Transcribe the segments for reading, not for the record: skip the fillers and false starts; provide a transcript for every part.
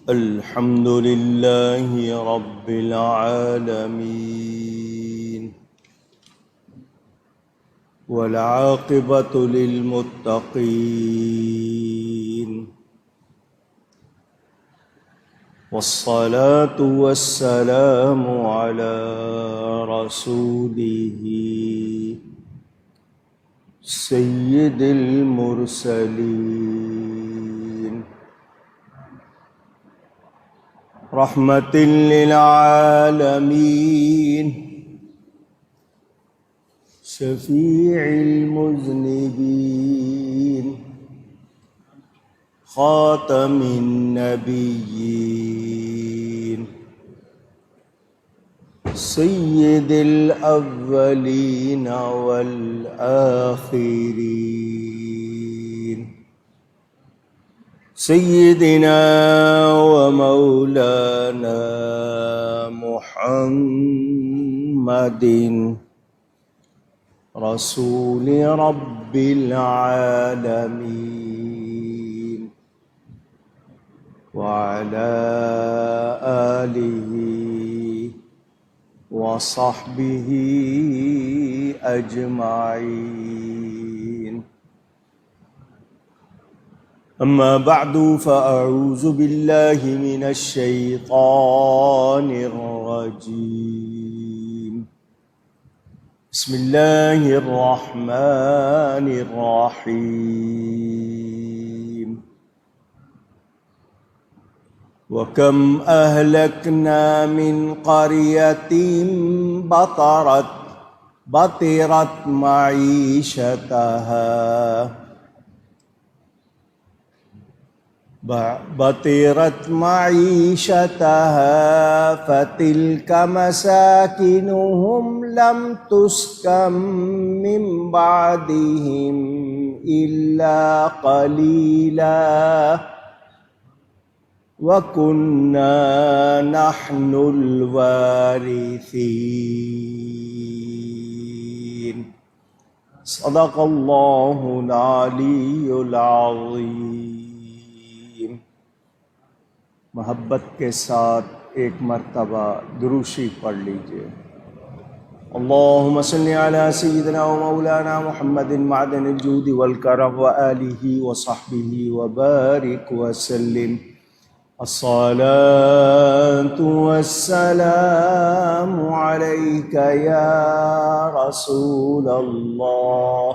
الحمد لله رب العالمين والعاقبة للمتقين والصلاة والسلام على رسوله سيد المرسلين رحمة للعالمين شفيع المذنبين خاتم النبيين سيد الأولين والآخرين سيدنا ومولانا محمد رسول رب العالمين وعلى آله وصحبه أجمعين. أما بعد فأعوذ بالله من الشيطان الرجيم. بسم الله الرحمن الرحيم. وكم أهلكنا من قرية بطرت معيشتها فتلك مساكنهم لم تسكن من بعدهم إلا قليلا وكنا نحن الوارثين. صدق الله العلی العظیم. محبت کے ساتھ ایک مرتبہ دروشی پڑھ لیجئے. اللہم صلی علی سیدنا و مولانا محمد معدن الجود والکرم وآلہ وصحبہ وبارک وسلم. الصلاة والسلام عليك يا رسول الله.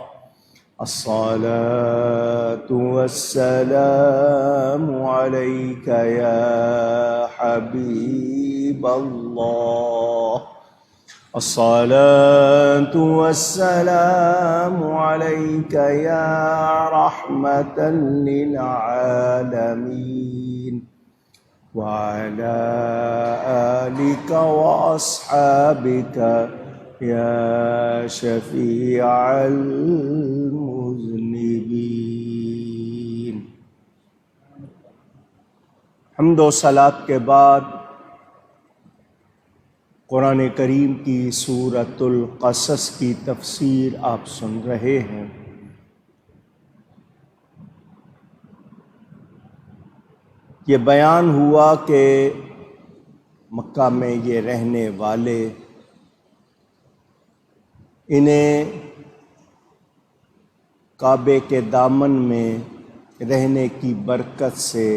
الصلاة والسلام عليك يا حبيب الله. الصلاة والسلام عليك يا رحمة للعالمين وعلى آلك وأصحابك يا شفيع المذنبين. حمد و صلاۃ کے بعد قرآن کریم کی سورۃ القصص کی تفسیر آپ سن رہے ہیں. یہ بیان ہوا کہ مکہ میں یہ رہنے والے انہیں کعبے کے دامن میں رہنے کی برکت سے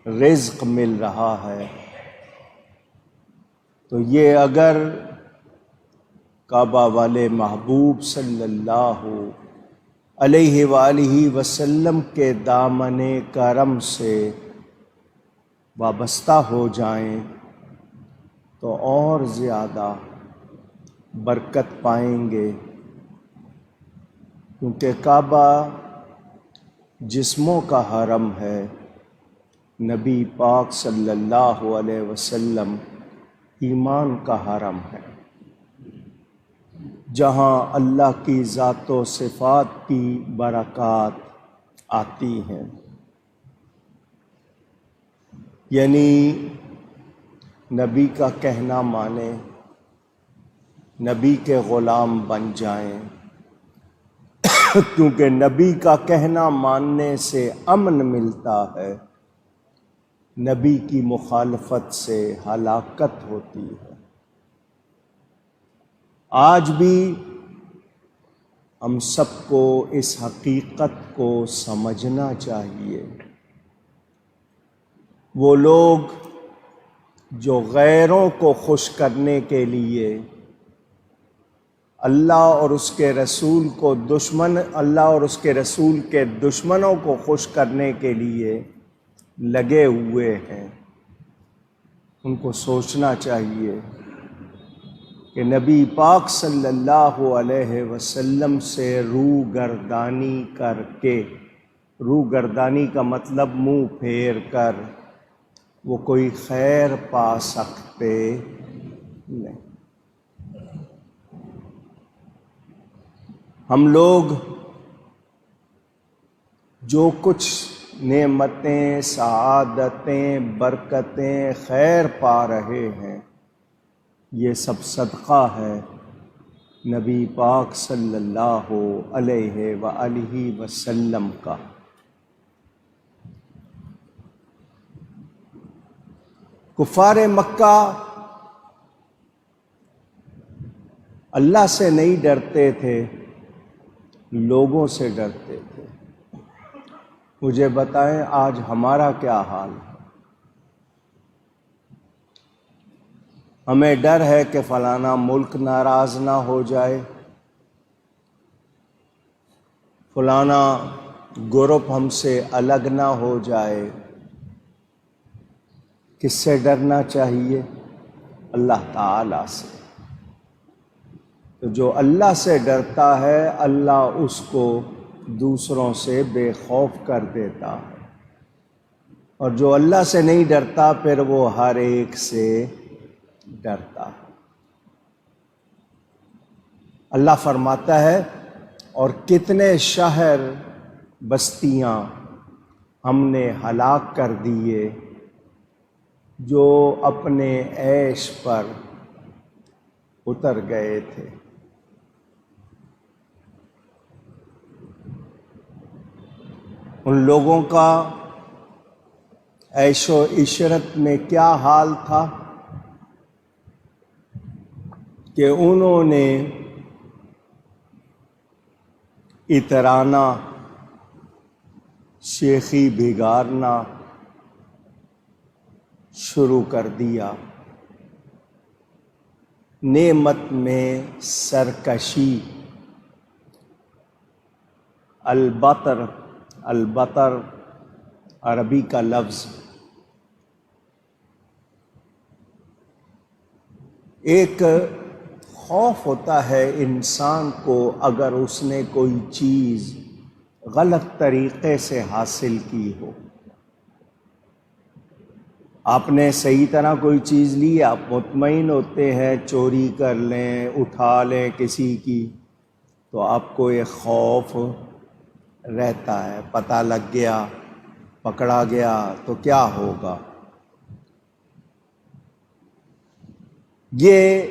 رزق مل رہا ہے، تو یہ اگر کعبہ والے محبوب صلی اللہ علیہ وآلہ وسلم کے دامن کرم سے وابستہ ہو جائیں تو اور زیادہ برکت پائیں گے، کیونکہ کعبہ جسموں کا حرم ہے، نبی پاک صلی اللہ علیہ وسلم ایمان کا حرم ہے، جہاں اللہ کی ذات و صفات کی برکات آتی ہیں. یعنی نبی کا کہنا مانیں، نبی کے غلام بن جائیں، کیونکہ نبی کا کہنا ماننے سے امن ملتا ہے، نبی کی مخالفت سے ہلاکت ہوتی ہے۔ آج بھی ہم سب کو اس حقیقت کو سمجھنا چاہیے۔ وہ لوگ جو غیروں کو خوش کرنے کے لیے اللہ اور اس کے رسول کے دشمنوں کو خوش کرنے کے لیے لگے ہوئے ہیں، ان کو سوچنا چاہیے کہ نبی پاک صلی اللہ علیہ وسلم سے روگردانی کر کے، روگردانی کا مطلب منہ پھیر کر، وہ کوئی خیر پا سکتے نہیں۔ ہم لوگ جو کچھ نعمتیں، سعادتیں، برکتیں، خیر پا رہے ہیں، یہ سب صدقہ ہے نبی پاک صلی اللہ علیہ وآلہ وسلم کا۔ کفار مکہ اللہ سے نہیں ڈرتے تھے، لوگوں سے ڈرتے تھے۔ مجھے بتائیں آج ہمارا کیا حال ہے؟ ہمیں ڈر ہے کہ فلانا ملک ناراض نہ ہو جائے، فلانا گروپ ہم سے الگ نہ ہو جائے۔ کس سے ڈرنا چاہیے؟ اللہ تعالیٰ سے۔ تو جو اللہ سے ڈرتا ہے، اللہ اس کو دوسروں سے بے خوف کر دیتا ہے، اور جو اللہ سے نہیں ڈرتا پھر وہ ہر ایک سے ڈرتا ہے۔ اللہ فرماتا ہے، اور کتنے شہر بستیاں ہم نے ہلاک کر دیے جو اپنے عیش پر اتر گئے تھے۔ ان لوگوں کا عیش و عشرت میں کیا حال تھا کہ انہوں نے اترانا، شیخی بگارنا شروع کر دیا، نعمت میں سرکشی۔ البطر عربی کا لفظ، ایک خوف ہوتا ہے انسان کو اگر اس نے کوئی چیز غلط طریقے سے حاصل کی ہو۔ آپ نے صحیح طرح کوئی چیز لی، آپ مطمئن ہوتے ہیں چوری کر لیں، اٹھا لیں کسی کی، تو آپ کو ایک خوف رہتا ہے، پتہ لگ گیا، پکڑا گیا تو کیا ہوگا۔ یہ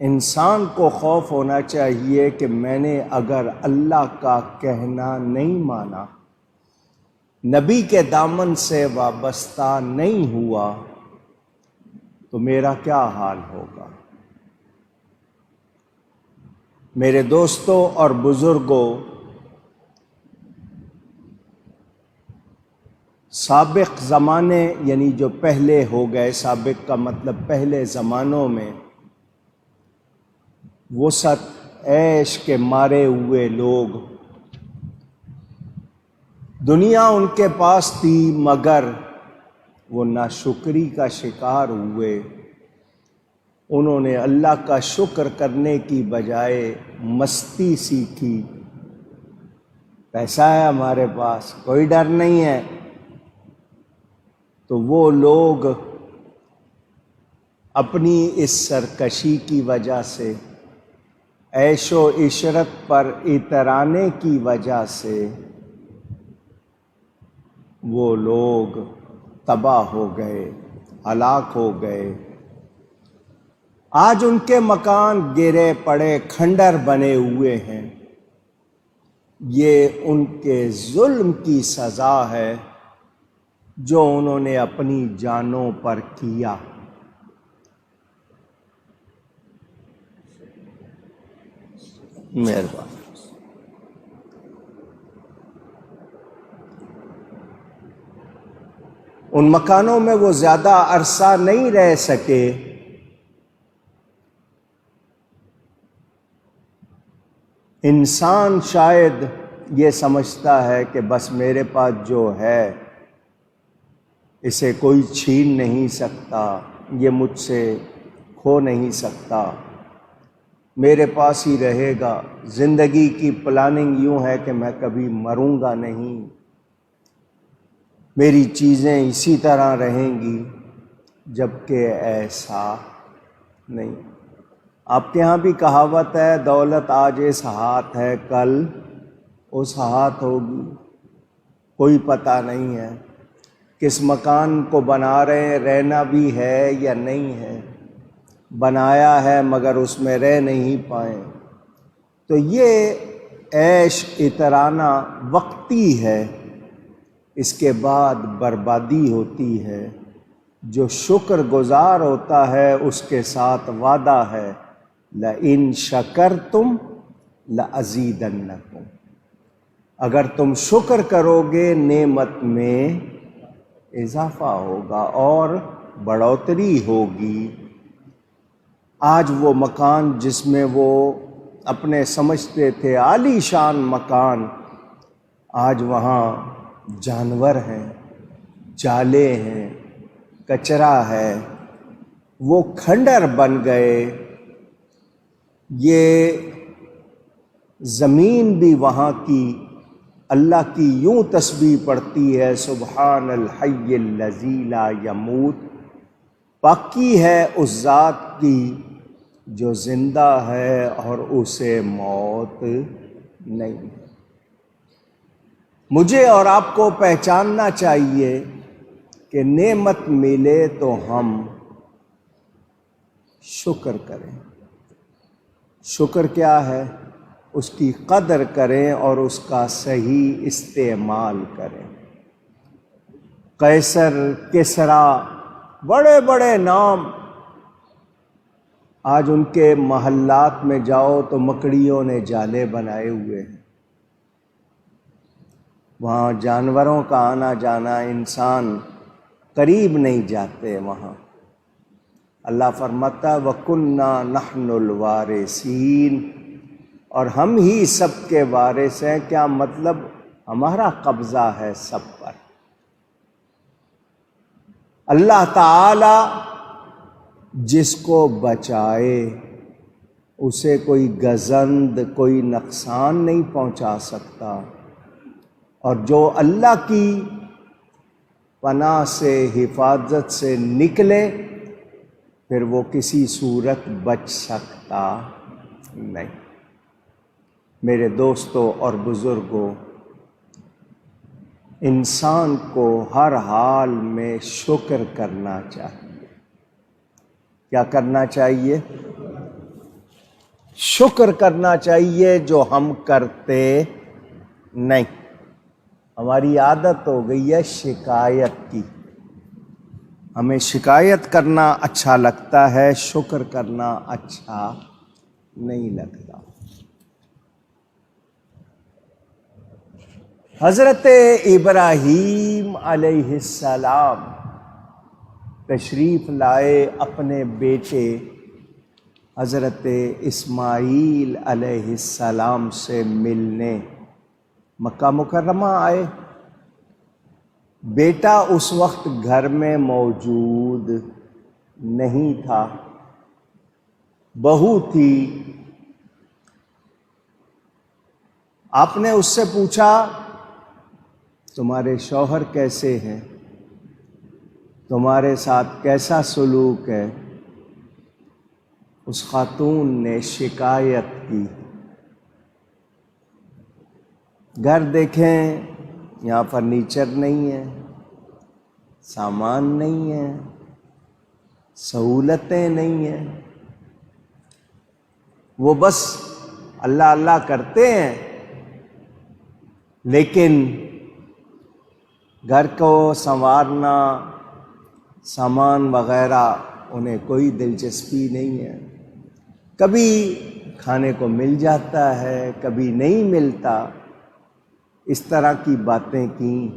انسان کو خوف ہونا چاہیے کہ میں نے اگر اللہ کا کہنا نہیں مانا، نبی کے دامن سے وابستہ نہیں ہوا، تو میرا کیا حال ہوگا۔ میرے دوستوں اور بزرگوں، سابق زمانے یعنی جو پہلے ہو گئے، سابق کا مطلب پہلے زمانوں میں، وسعت عیش کے مارے ہوئے لوگ، دنیا ان کے پاس تھی مگر وہ ناشکری کا شکار ہوئے۔ انہوں نے اللہ کا شکر کرنے کی بجائے مستی سیکھی۔ پیسہ ہے ہمارے پاس، کوئی ڈر نہیں ہے، تو وہ لوگ اپنی اس سرکشی کی وجہ سے، عیش و عشرت پر اترانے کی وجہ سے، وہ لوگ تباہ ہو گئے، ہلاک ہو گئے۔ آج ان کے مکان گرے پڑے، کھنڈر بنے ہوئے ہیں۔ یہ ان کے ظلم کی سزا ہے جو انہوں نے اپنی جانوں پر کیا۔ مہربانی۔ ان مکانوں میں وہ زیادہ عرصہ نہیں رہ سکے، انسان شاید یہ سمجھتا ہے کہ بس میرے پاس جو ہے اسے کوئی چھین نہیں سکتا، یہ مجھ سے کھو نہیں سکتا، میرے پاس ہی رہے گا، زندگی کی پلاننگ یوں ہے کہ میں کبھی مروں گا نہیں، میری چیزیں اسی طرح رہیں گی، جبکہ ایسا نہیں۔ آپ کے ہاں بھی کہاوت ہے، دولت آج اس ہاتھ ہے کل اس ہاتھ ہوگی، کوئی پتہ نہیں ہے کس مکان کو بنا رہے ہیں، رہنا بھی ہے یا نہیں ہے، بنایا ہے مگر اس میں رہ نہیں پائیں۔ تو یہ عیش اترانہ وقتی ہے، اس کے بعد بربادی ہوتی ہے۔ جو شکر گزار ہوتا ہے اس کے ساتھ وعدہ ہے، لَإِن شَكَرْتُمْ لَأَزِيدَنَّكُمْ، اگر تم شکر کرو گے نعمت میں اضافہ ہوگا اور بڑھوتری ہوگی۔ آج وہ مکان جس میں وہ اپنے سمجھتے تھے عالی شان مکان، آج وہاں جانور ہیں، جالے ہیں، کچرا ہے، وہ کھنڈر بن گئے۔ یہ زمین بھی وہاں کی اللہ کی یوں تسبیح پڑھتی ہے، سبحان الحی الذی لا یموت، پاکی ہے اس ذات کی جو زندہ ہے اور اسے موت نہیں۔ مجھے اور آپ کو پہچاننا چاہیے کہ نعمت ملے تو ہم شکر کریں۔ شکر کیا ہے؟ اس کی قدر کریں اور اس کا صحیح استعمال کریں۔ قیصر، کسریٰ، بڑے بڑے نام، آج ان کے محلات میں جاؤ تو مکڑیوں نے جالے بنائے ہوئے ہیں، وہاں جانوروں کا آنا جانا، انسان قریب نہیں جاتے وہاں۔ اللہ فرماتا ہے وَكُنَّا نَحْنُ الْوَارِثِينَ، اور ہم ہی سب کے وارث ہیں۔ کیا مطلب؟ ہمارا قبضہ ہے سب پر۔ اللہ تعالی جس کو بچائے اسے کوئی گزند، کوئی نقصان نہیں پہنچا سکتا، اور جو اللہ کی پناہ سے، حفاظت سے نکلے پھر وہ کسی صورت بچ سکتا نہیں۔ میرے دوستوں اور بزرگوں، انسان کو ہر حال میں شکر کرنا چاہیے۔ کیا کرنا چاہیے؟ شکر کرنا چاہیے، جو ہم کرتے نہیں۔ ہماری عادت ہو گئی ہے شکایت کی، ہمیں شکایت کرنا اچھا لگتا ہے، شکر کرنا اچھا نہیں لگتا۔ حضرت ابراہیم علیہ السلام تشریف لائے اپنے بیٹے حضرت اسماعیل علیہ السلام سے ملنے مکہ مکرمہ آئے۔ بیٹا اس وقت گھر میں موجود نہیں تھا، بہو تھی۔ آپ نے اس سے پوچھا تمہارے شوہر کیسے ہیں، تمہارے ساتھ کیسا سلوک ہے؟ اس خاتون نے شکایت کی۔ گھر دیکھیں، یہاں فرنیچر نہیں ہے، سامان نہیں ہے، سہولتیں نہیں ہیں، وہ بس اللہ اللہ کرتے ہیں، لیکن گھر کو سنوارنا، سامان وغیرہ انہیں کوئی دلچسپی نہیں ہے۔ کبھی کھانے کو مل جاتا ہے، کبھی نہیں ملتا، اس طرح کی باتیں کیں۔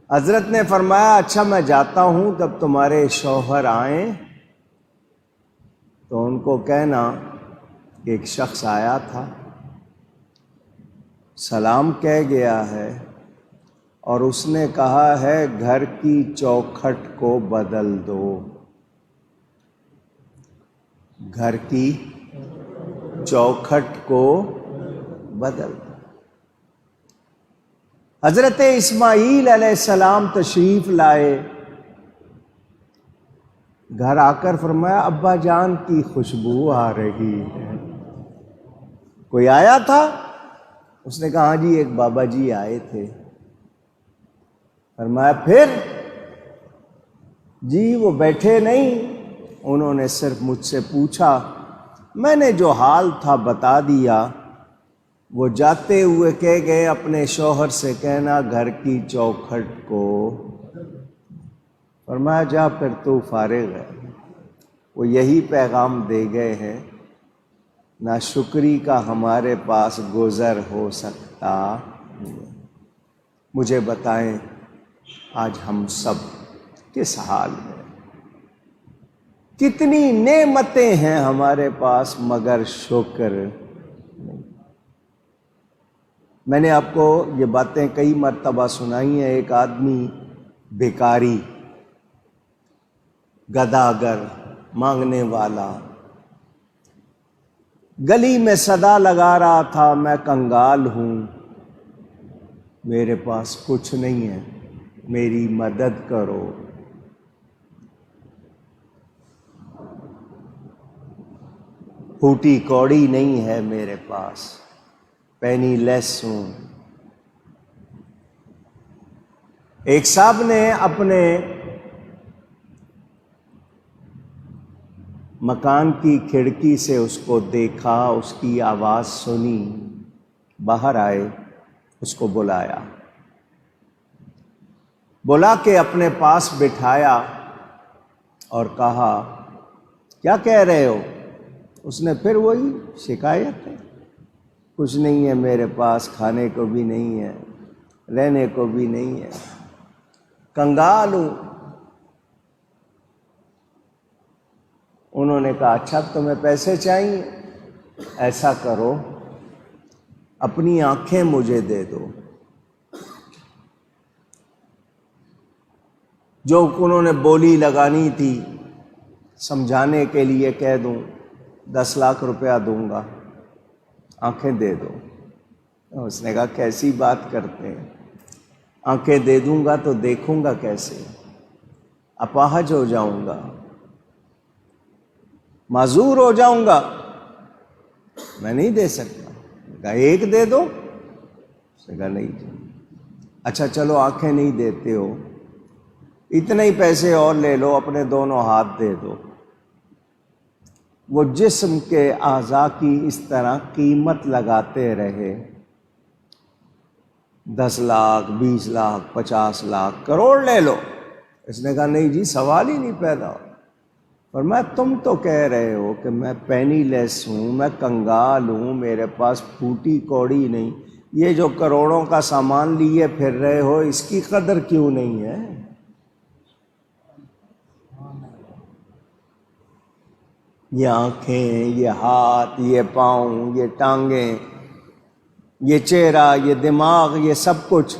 حضرت نے فرمایا اچھا میں جاتا ہوں، جب تمہارے شوہر آئیں تو ان کو کہنا کہ ایک شخص آیا تھا، سلام کہہ گیا ہے اور اس نے کہا ہے گھر کی چوکھٹ کو بدل دو، گھر کی چوکھٹ کو بدل دو۔ حضرت اسماعیل علیہ السلام تشریف لائے، گھر آ کر فرمایا ابا جان کی خوشبو آ رہی ہے۔ کوئی آیا تھا؟ اس نے کہا ہاں جی ایک بابا جی آئے تھے۔ فرمایا پھر؟ جی وہ بیٹھے نہیں، انہوں نے صرف مجھ سے پوچھا، میں نے جو حال تھا بتا دیا۔ وہ جاتے ہوئے کہہ گئے اپنے شوہر سے کہنا گھر کی چوکھٹ کو۔ فرمایا جا پھر تو فارغ ہے۔ وہ یہی پیغام دے گئے ہیں، ناشکری کا ہمارے پاس گزر ہو سکتا نہیں۔ مجھے بتائیں آج ہم سب کس حال میں؟ کتنی نعمتیں ہیں ہمارے پاس مگر شکر نہیں۔ میں نے آپ کو یہ باتیں کئی مرتبہ سنائی ہیں۔ ایک آدمی بھکاری، گداگر، مانگنے والا، گلی میں صدا لگا رہا تھا میں کنگال ہوں، میرے پاس کچھ نہیں ہے، میری مدد کرو۔ پھوٹی کوڑی نہیں ہے میرے پاس، پینی لیس ہوں۔ ایک صاحب نے اپنے مکان کی کھڑکی سے اس کو دیکھا، اس کی آواز سنی، باہر آئے، اس کو بلایا، بلا کے اپنے پاس بٹھایا اور کہا کیا کہہ رہے ہو؟ اس نے پھر وہی شکایت ہے، کچھ نہیں ہے میرے پاس، کھانے کو بھی نہیں ہے، رہنے کو بھی نہیں ہے، کنگال ہوں۔ انہوں نے کہا اچھا تمہیں پیسے چاہیے، ایسا کرو اپنی آنکھیں مجھے دے دو، جو انہوں نے بولی لگانی تھی سمجھانے کے لیے کہہ دوں 10 لاکھ روپیہ دوں گا، آنکھیں دے دو۔ اس نے کہا کیسی بات کرتے ہیں، آنکھیں دے دوں گا تو دیکھوں گا کیسے، اپاہج ہو جاؤں گا، معذور ہو جاؤں گا، میں نہیں دے سکتا۔ کہا ایک دے دو، اس نے کہا نہیں جی۔ اچھا چلو آنکھیں نہیں دیتے ہو، اتنے ہی پیسے اور لے لو، اپنے دونوں ہاتھ دے دو۔ وہ جسم کے اعضاء کی اس طرح قیمت لگاتے رہے، 10 لاکھ، 20 لاکھ، 50 لاکھ، کروڑ لے لو۔ اس نے کہا نہیں جی سوال ہی نہیں پیدا ہو۔ فرمایا تم تو کہہ رہے ہو کہ میں پینی لیس ہوں، میں کنگال ہوں، میرے پاس پھوٹی کوڑی نہیں، یہ جو کروڑوں کا سامان لیے پھر رہے ہو اس کی قدر کیوں نہیں ہے؟ یہ آنکھیں، یہ ہاتھ، یہ پاؤں، یہ ٹانگیں، یہ چہرہ، یہ دماغ، یہ سب کچھ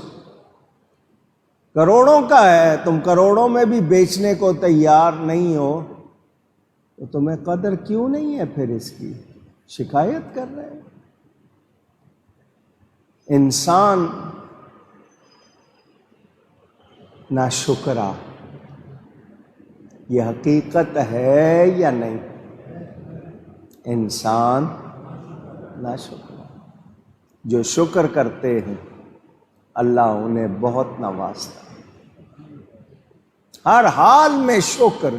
کروڑوں کا ہے، تم کروڑوں میں بھی بیچنے کو تیار نہیں ہو تو تمہیں قدر کیوں نہیں ہے پھر اس کی؟ شکایت کر رہے ہیں۔ انسان ناشکرا، یہ حقیقت ہے یا نہیں؟ انسان ناشکرا۔ جو شکر کرتے ہیں اللہ انہیں بہت نوازتا ہے، ہر حال میں شکر۔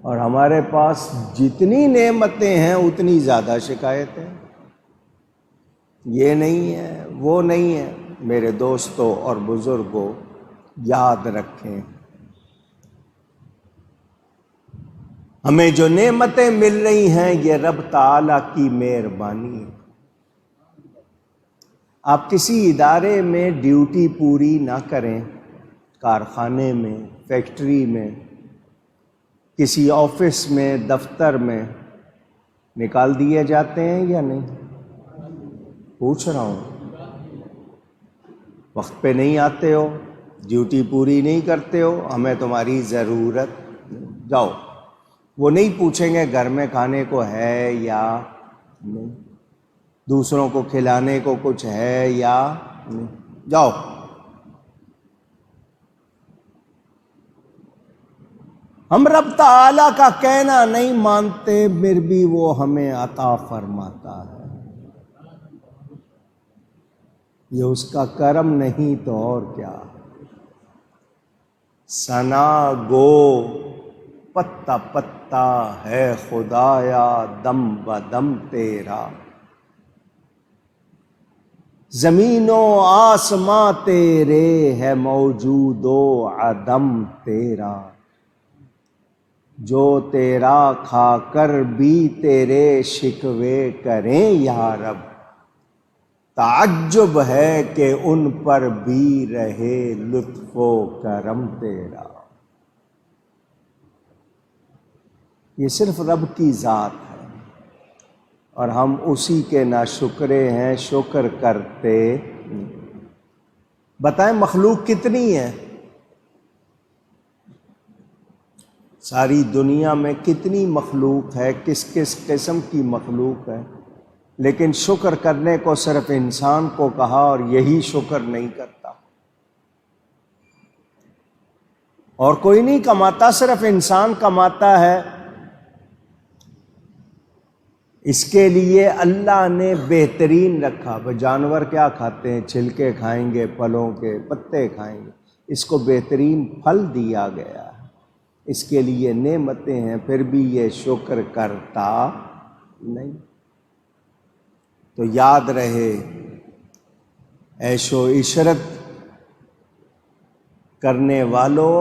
اور ہمارے پاس جتنی نعمتیں ہیں اتنی زیادہ شکایتیں، یہ نہیں ہے وہ نہیں ہے۔ میرے دوستوں اور بزرگوں، یاد رکھیں ہمیں جو نعمتیں مل رہی ہیں یہ رب تعالیٰ کی مہربانی ہے۔ آپ کسی ادارے میں ڈیوٹی پوری نہ کریں، کارخانے میں، فیکٹری میں، کسی آفس میں، دفتر میں، نکال دیے جاتے ہیں یا نہیں؟ پوچھ رہا ہوں۔ وقت پہ نہیں آتے ہو، ڈیوٹی پوری نہیں کرتے ہو، ہمیں تمہاری ضرورت، جاؤ۔ وہ نہیں پوچھیں گے گھر میں کھانے کو ہے یا نہیں، دوسروں کو کھلانے کو کچھ ہے یا نہیں، جاؤ۔ ہم رب تعالیٰ کا کہنا نہیں مانتے، پھر بھی وہ ہمیں عطا فرماتا ہے۔ یہ اس کا کرم نہیں تو اور کیا۔ ثنا گو پتا پتا ہے خدایا دم بدم تیرا، زمین و آسماں تیرے ہے موجود و عدم تیرا، جو تیرا کھا کر بھی تیرے شکوے کریں یا رب، تعجب ہے کہ ان پر بھی رہے لطف و کرم تیرا۔ یہ صرف رب کی ذات ہے اور ہم اسی کے ناشکرے ہیں، شکر کرتے۔ بتائیں مخلوق کتنی ہے؟ ساری دنیا میں کتنی مخلوق ہے، کس کس قسم کی مخلوق ہے، لیکن شکر کرنے کو صرف انسان کو کہا اور یہی شکر نہیں کرتا۔ اور کوئی نہیں کماتا، صرف انسان کماتا ہے۔ اس کے لیے اللہ نے بہترین رکھا۔ جانور کیا کھاتے ہیں؟ چھلکے کھائیں گے، پھلوں کے پتے کھائیں گے، اس کو بہترین پھل دیا گیا ہے، اس کے لیے نعمتیں ہیں، پھر بھی یہ شکر کرتا نہیں۔ تو یاد رہے، عیش و عشرت کرنے والوں،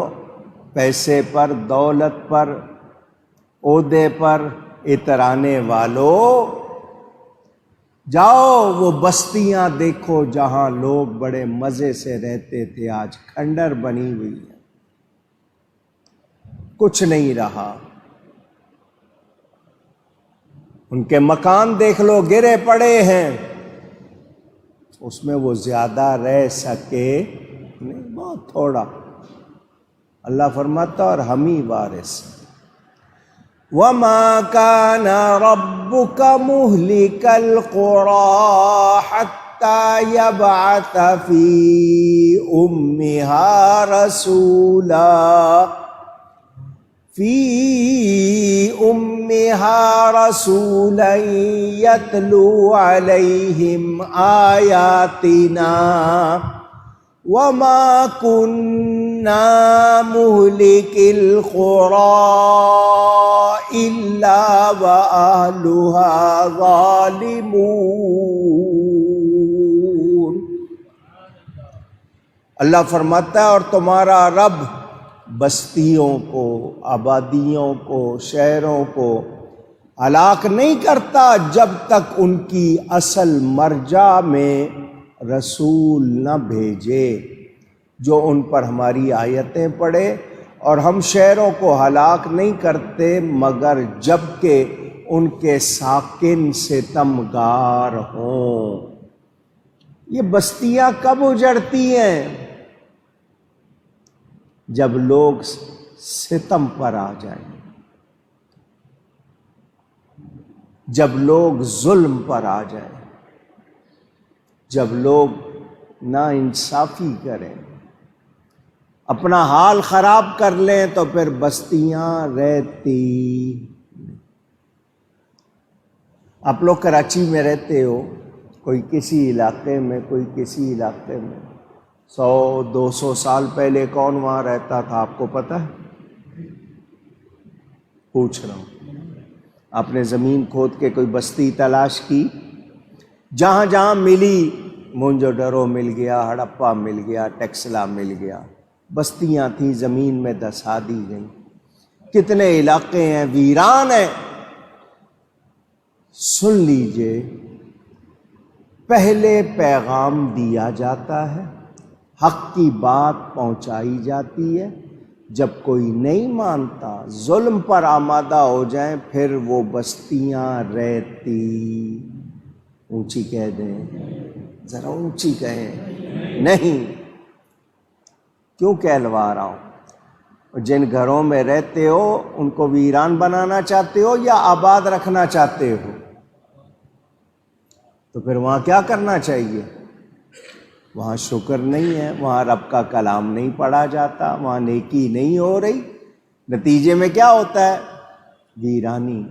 پیسے پر، دولت پر، عہدے پر اترانے والوں، جاؤ وہ بستیاں دیکھو جہاں لوگ بڑے مزے سے رہتے تھے، آج کھنڈر بنی ہوئی ہے، کچھ نہیں رہا۔ ان کے مکان دیکھ لو، گرے پڑے ہیں، اس میں وہ زیادہ رہ سکے نہیں، بہت تھوڑا۔ اللہ فرماتا اور ہم ہی وارث۔ وَمَا كَانَ رَبُّكَ مُهْلِكَ الْقُرَىٰ حَتَّىٰ يَبْعَثَ فِي أُمِّهَا رَسُولًا يَتْلُو عَلَيْهِمْ آيَاتِنَا وَمَا كُنَّا مُهْلِكِي الْقُرَىٰ إِلَّا وَأَهْلُهَا ظَالِمُونَ۔ اللہ فرماتا ہے اور تمہارا رب بستیوں کو، آبادیوں کو، شہروں کو ہلاک نہیں کرتا جب تک ان کی اصل مرجع میں رسول نہ بھیجے جو ان پر ہماری آیتیں پڑھے، اور ہم شہروں کو ہلاک نہیں کرتے مگر جب کہ ان کے ساکن ستمگار ہوں۔ یہ بستیاں کب اجڑتی ہیں؟ جب لوگ ستم پر آ جائیں، جب لوگ ظلم پر آ جائیں، جب لوگ ناانصافی کریں، اپنا حال خراب کر لیں، تو پھر بستیاں رہتی۔ آپ لوگ کراچی میں رہتے ہو، کوئی کسی علاقے میں، کوئی کسی علاقے میں، 100-200 سال پہلے کون وہاں رہتا تھا آپ کو پتہ ہے؟ پوچھ رہا ہوں، آپ نے زمین کھود کے کوئی بستی تلاش کی؟ جہاں جہاں ملی، مونجو ڈرو مل گیا، ہڑپا مل گیا، ٹیکسلا مل گیا، بستیاں تھیں زمین میں دسا دی گئیں۔ کتنے علاقے ہیں ویران ہیں۔ سن لیجئے، پہلے پیغام دیا جاتا ہے، حق کی بات پہنچائی جاتی ہے، جب کوئی نہیں مانتا، ظلم پر آمادہ ہو جائیں، پھر وہ بستیاں رہتی۔ اونچی کہہ دیں، ذرا اونچی کہیں، نہیں۔ کیوں کہلوا رہا ہوں؟ جن گھروں میں رہتے ہو ان کو ویران بنانا چاہتے ہو یا آباد رکھنا چاہتے ہو؟ تو پھر وہاں کیا کرنا چاہیے؟ وہاں شکر نہیں ہے، وہاں رب کا کلام نہیں پڑھا جاتا، وہاں نیکی نہیں ہو رہی، نتیجے میں کیا ہوتا ہے؟ ویرانی،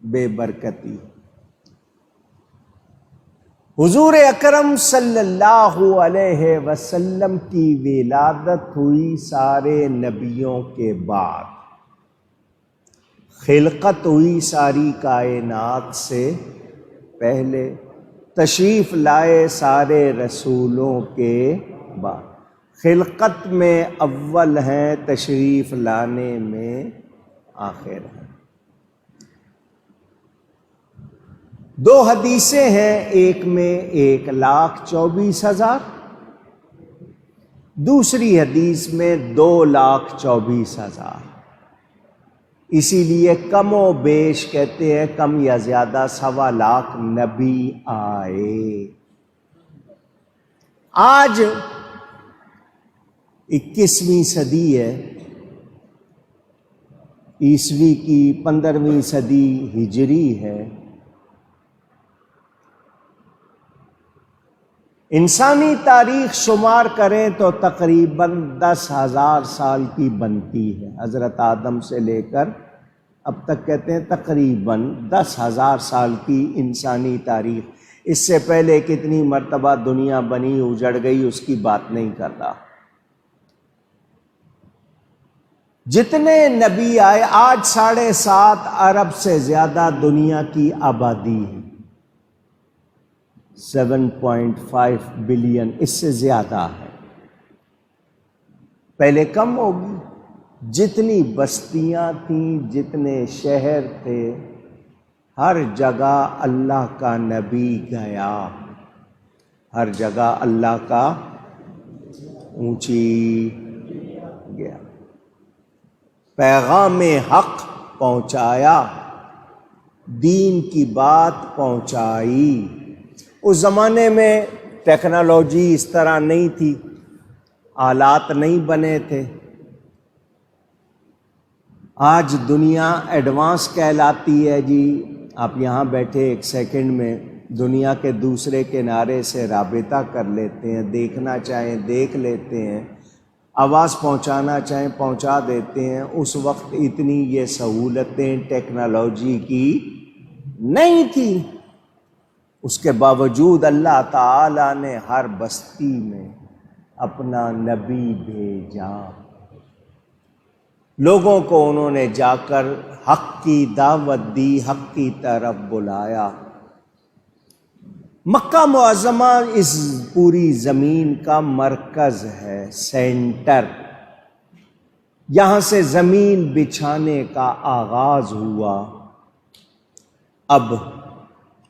بے برکتی۔ حضور اکرم صلی اللہ علیہ وسلم کی ولادت ہوئی سارے نبیوں کے بعد، خلقت ہوئی ساری کائنات سے پہلے، تشریف لائے سارے رسولوں کے بعد۔ خلقت میں اول ہیں، تشریف لانے میں آخر ہیں۔ دو حدیثیں ہیں، ایک میں 1,24,000، دوسری حدیث میں 2,24,000۔ اسی لیے کم و بیش کہتے ہیں، کم یا زیادہ 1.25 نبی آئے۔ آج 21ویں صدی ہے، عیسوی کی 15ویں صدی ہجری ہے۔ انسانی تاریخ شمار کریں تو تقریباً 10,000 سال کی بنتی ہے۔ حضرت آدم سے لے کر اب تک کہتے ہیں تقریباً 10,000 سال کی انسانی تاریخ۔ اس سے پہلے کتنی مرتبہ دنیا بنی اجڑ گئی اس کی بات نہیں کر رہا۔ جتنے نبی آئے، آج 7.5 ارب سے زیادہ دنیا کی آبادی ہے، 7.5 بلین، اس سے زیادہ ہے، پہلے کم ہوگی۔ جتنی بستیاں تھیں، جتنے شہر تھے، ہر جگہ اللہ کا نبی گیا، ہر جگہ اللہ کا اونچی گیا، پیغام حق پہنچایا، دین کی بات پہنچائی۔ اس زمانے میں ٹیکنالوجی اس طرح نہیں تھی، آلات نہیں بنے تھے۔ آج دنیا ایڈوانس کہلاتی ہے جی، آپ یہاں بیٹھے 1 سیکنڈ میں دنیا کے دوسرے کنارے سے رابطہ کر لیتے ہیں، دیکھنا چاہیں دیکھ لیتے ہیں، آواز پہنچانا چاہیں پہنچا دیتے ہیں۔ اس وقت اتنی یہ سہولتیں ٹیکنالوجی کی نہیں تھی، اس کے باوجود اللہ تعالی نے ہر بستی میں اپنا نبی بھیجا۔ لوگوں کو انہوں نے جا کر حق کی دعوت دی، حق کی طرف بلایا۔ مکہ معظمہ اس پوری زمین کا مرکز ہے، سینٹر۔ یہاں سے زمین بچھانے کا آغاز ہوا۔ اب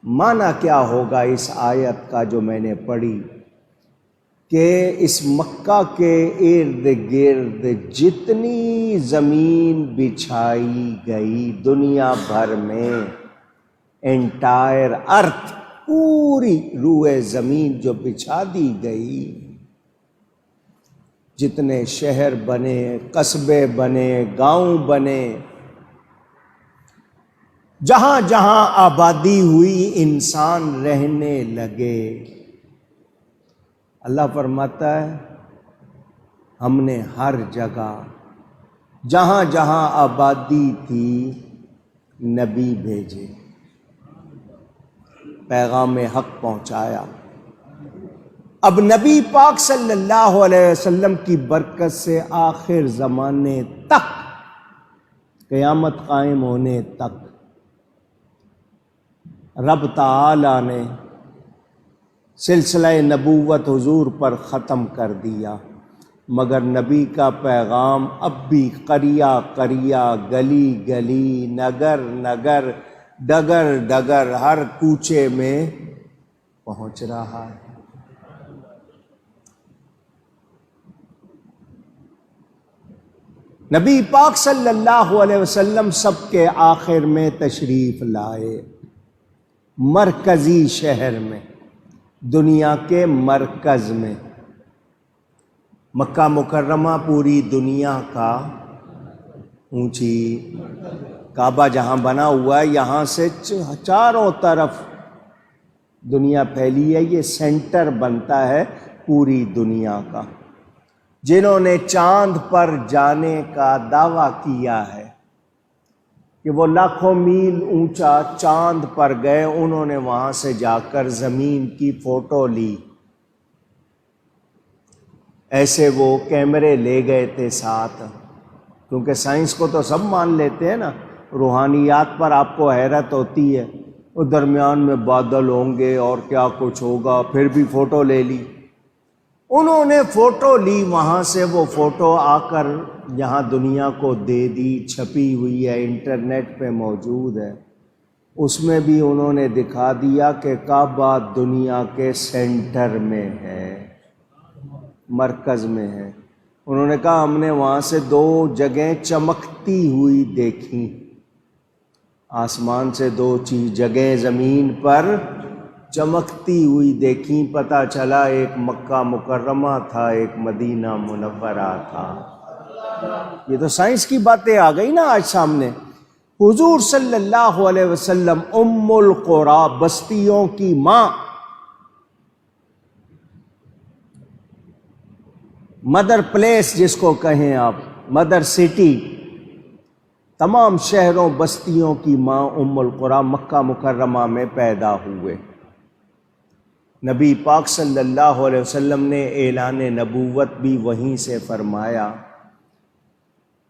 معنی کیا ہوگا اس آیت کا جو میں نے پڑھی، کہ اس مکہ کے ارد گرد جتنی زمین بچھائی گئی دنیا بھر میں، انٹائر ارتھ، پوری روئے زمین جو بچھا دی گئی، جتنے شہر بنے، قصبے بنے، گاؤں بنے، جہاں جہاں آبادی ہوئی، انسان رہنے لگے، اللہ فرماتا ہے ہم نے ہر جگہ جہاں جہاں آبادی تھی نبی بھیجے، پیغام حق پہنچایا۔ اب نبی پاک صلی اللہ علیہ وسلم کی برکت سے آخر زمانے تک قیامت قائم ہونے تک رب تعالی نے سلسلہ نبوت حضور پر ختم کر دیا، مگر نبی کا پیغام اب بھی قریہ قریہ، گلی گلی، نگر نگر، ڈگر ڈگر، ہر کوچے میں پہنچ رہا ہے۔ نبی پاک صلی اللہ علیہ وسلم سب کے آخر میں تشریف لائے، مرکزی شہر میں، دنیا کے مرکز میں۔ مکہ مکرمہ پوری دنیا کا اونچی کعبہ جہاں بنا ہوا ہے، یہاں سے چاروں طرف دنیا پھیلی ہے، یہ سینٹر بنتا ہے پوری دنیا کا۔ جنہوں نے چاند پر جانے کا دعویٰ کیا ہے کہ وہ لاکھوں میل اونچا چاند پر گئے، انہوں نے وہاں سے جا کر زمین کی فوٹو لی، ایسے وہ کیمرے لے گئے تھے ساتھ، کیونکہ سائنس کو تو سب مان لیتے ہیں نا، روحانیات پر آپ کو حیرت ہوتی ہے، وہ درمیان میں بادل ہوں گے اور کیا کچھ ہوگا، پھر بھی فوٹو لے لی۔ انہوں نے فوٹو لی وہاں سے، وہ فوٹو آ کر یہاں دنیا کو دے دی، چھپی ہوئی ہے، انٹرنیٹ پہ موجود ہے۔ اس میں بھی انہوں نے دکھا دیا کہ کعبہ دنیا کے سینٹر میں ہے، مرکز میں ہے۔ انہوں نے کہا ہم نے وہاں سے دو جگہیں چمکتی ہوئی دیکھی، آسمان سے دو جگہیں زمین پر چمکتی ہوئی دیکھیں، پتہ چلا ایک مکہ مکرمہ تھا، ایک مدینہ منورہ تھا۔ یہ تو سائنس کی باتیں آ گئی نا آج سامنے۔ حضور صلی اللہ علیہ وسلم ام القریٰ، بستیوں کی ماں، مدر پلیس جس کو کہیں آپ، مدر سٹی، تمام شہروں بستیوں کی ماں ام القریٰ مکہ مکرمہ میں پیدا ہوئے۔ نبی پاک صلی اللہ علیہ وسلم نے اعلان نبوت بھی وہیں سے فرمایا،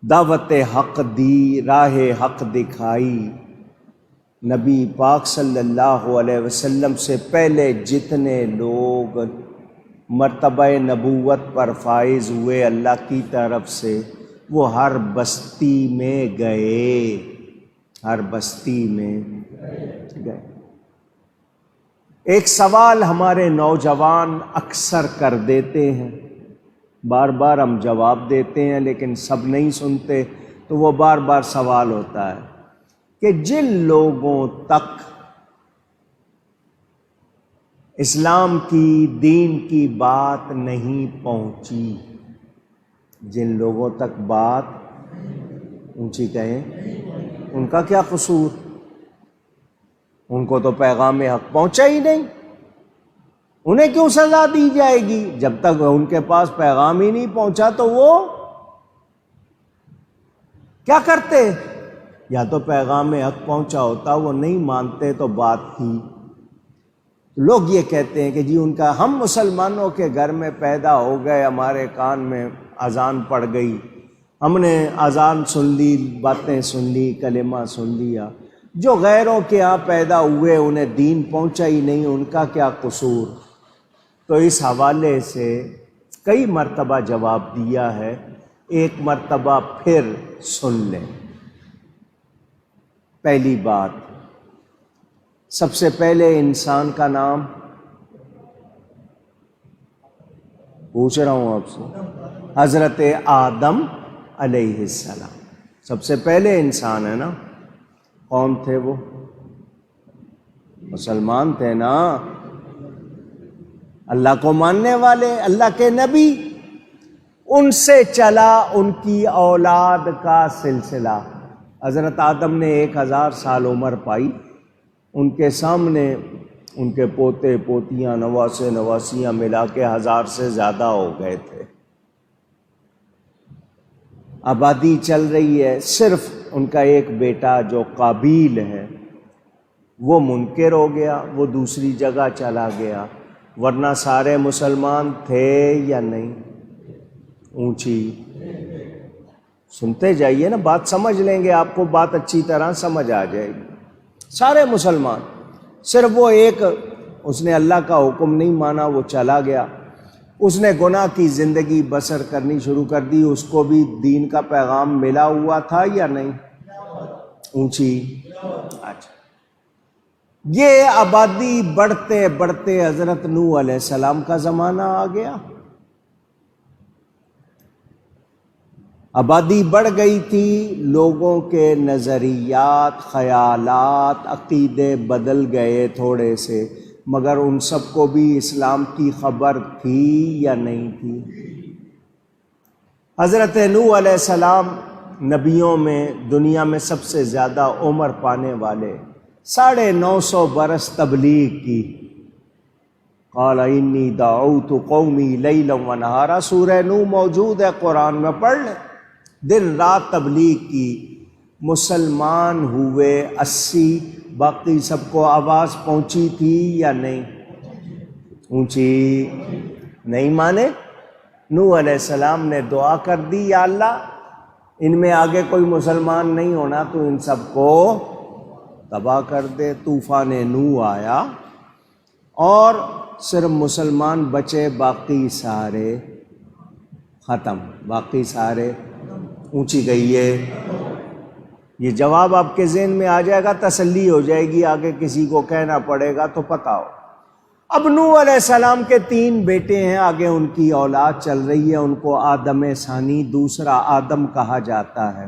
دعوت حق دی، راہ حق دکھائی۔ نبی پاک صلی اللہ علیہ وسلم سے پہلے جتنے لوگ مرتبہ نبوت پر فائز ہوئے اللہ کی طرف سے، وہ ہر بستی میں گئے، ہر بستی میں گئے۔ ایک سوال ہمارے نوجوان اکثر کر دیتے ہیں، بار بار ہم جواب دیتے ہیں لیکن سب نہیں سنتے، تو وہ بار بار سوال ہوتا ہے کہ جن لوگوں تک اسلام کی، دین کی بات نہیں پہنچی، جن لوگوں تک بات اونچی کہیں، ان کا کیا قصور؟ ان کو تو پیغام حق پہنچا ہی نہیں، انہیں کیوں سزا دی جائے گی؟ جب تک ان کے پاس پیغام ہی نہیں پہنچا تو وہ کیا کرتے؟ یا تو پیغام حق پہنچا ہوتا، وہ نہیں مانتے تو بات تھی۔ لوگ یہ کہتے ہیں کہ جی ان کا، ہم مسلمانوں کے گھر میں پیدا ہو گئے، ہمارے کان میں اذان پڑ گئی، ہم نے اذان سن لی، باتیں سن لی، کلمہ سن لیا۔ جو غیروں کے ہاں پیدا ہوئے انہیں دین پہنچا ہی نہیں، ان کا کیا قصور؟ تو اس حوالے سے کئی مرتبہ جواب دیا ہے، ایک مرتبہ پھر سن لیں۔ پہلی بات، سب سے پہلے انسان کا نام پوچھ رہا ہوں آپ سے، حضرت آدم علیہ السلام سب سے پہلے انسان ہے نا۔ کون تھے وہ؟ مسلمان تھے نا، اللہ کو ماننے والے، اللہ کے نبی۔ ان سے چلا ان کی اولاد کا سلسلہ۔ حضرت آدم نے 1000 سال عمر پائی، ان کے سامنے ان کے پوتے پوتیاں نواسے نواسیاں ملا کے 1000 سے زیادہ ہو گئے تھے۔ آبادی چل رہی ہے، صرف ان کا ایک بیٹا جو قابیل ہے وہ منکر ہو گیا، وہ دوسری جگہ چلا گیا، ورنہ سارے مسلمان تھے یا نہیں؟ اونچی سنتے جائیے نا، بات سمجھ لیں گے، آپ کو بات اچھی طرح سمجھ آ جائے گی۔ سارے مسلمان، صرف وہ ایک، اس نے اللہ کا حکم نہیں مانا، وہ چلا گیا، اس نے گناہ کی زندگی بسر کرنی شروع کر دی۔ اس کو بھی دین کا پیغام ملا ہوا تھا یا نہیں؟ اونچی، اچھا۔ یہ آبادی بڑھتے بڑھتے حضرت نوح علیہ السلام کا زمانہ آ گیا۔ آبادی بڑھ گئی تھی، لوگوں کے نظریات، خیالات، عقیدے بدل گئے تھوڑے سے، مگر ان سب کو بھی اسلام کی خبر تھی یا نہیں تھی؟ حضرت نوح علیہ السلام نبیوں میں دنیا میں سب سے زیادہ عمر پانے والے، 950 برس تبلیغ کی۔ قال انی دعوت قومی لیلا ونہارا، سورہ نوح موجود ہے قرآن میں، پڑھ لیں۔ دن رات تبلیغ کی، مسلمان ہوئے 80، باقی سب کو آواز پہنچی تھی یا نہیں؟ اونچی، نہیں مانے؟ نوح علیہ السلام نے دعا کر دی، یا اللہ ان میں آگے کوئی مسلمان نہیں ہونا، تو ان سب کو تباہ کر دے۔ طوفان نوح آیا اور صرف مسلمان بچے، باقی سارے ختم، باقی سارے۔ اونچی گئی ہے، یہ جواب آپ کے ذہن میں آ جائے گا، تسلی ہو جائے گی، آگے کسی کو کہنا پڑے گا تو پتہ ہو۔ اب نوح علیہ السلام کے 3 بیٹے ہیں، آگے ان کی اولاد چل رہی ہے، ان کو آدم ثانی، دوسرا آدم کہا جاتا ہے۔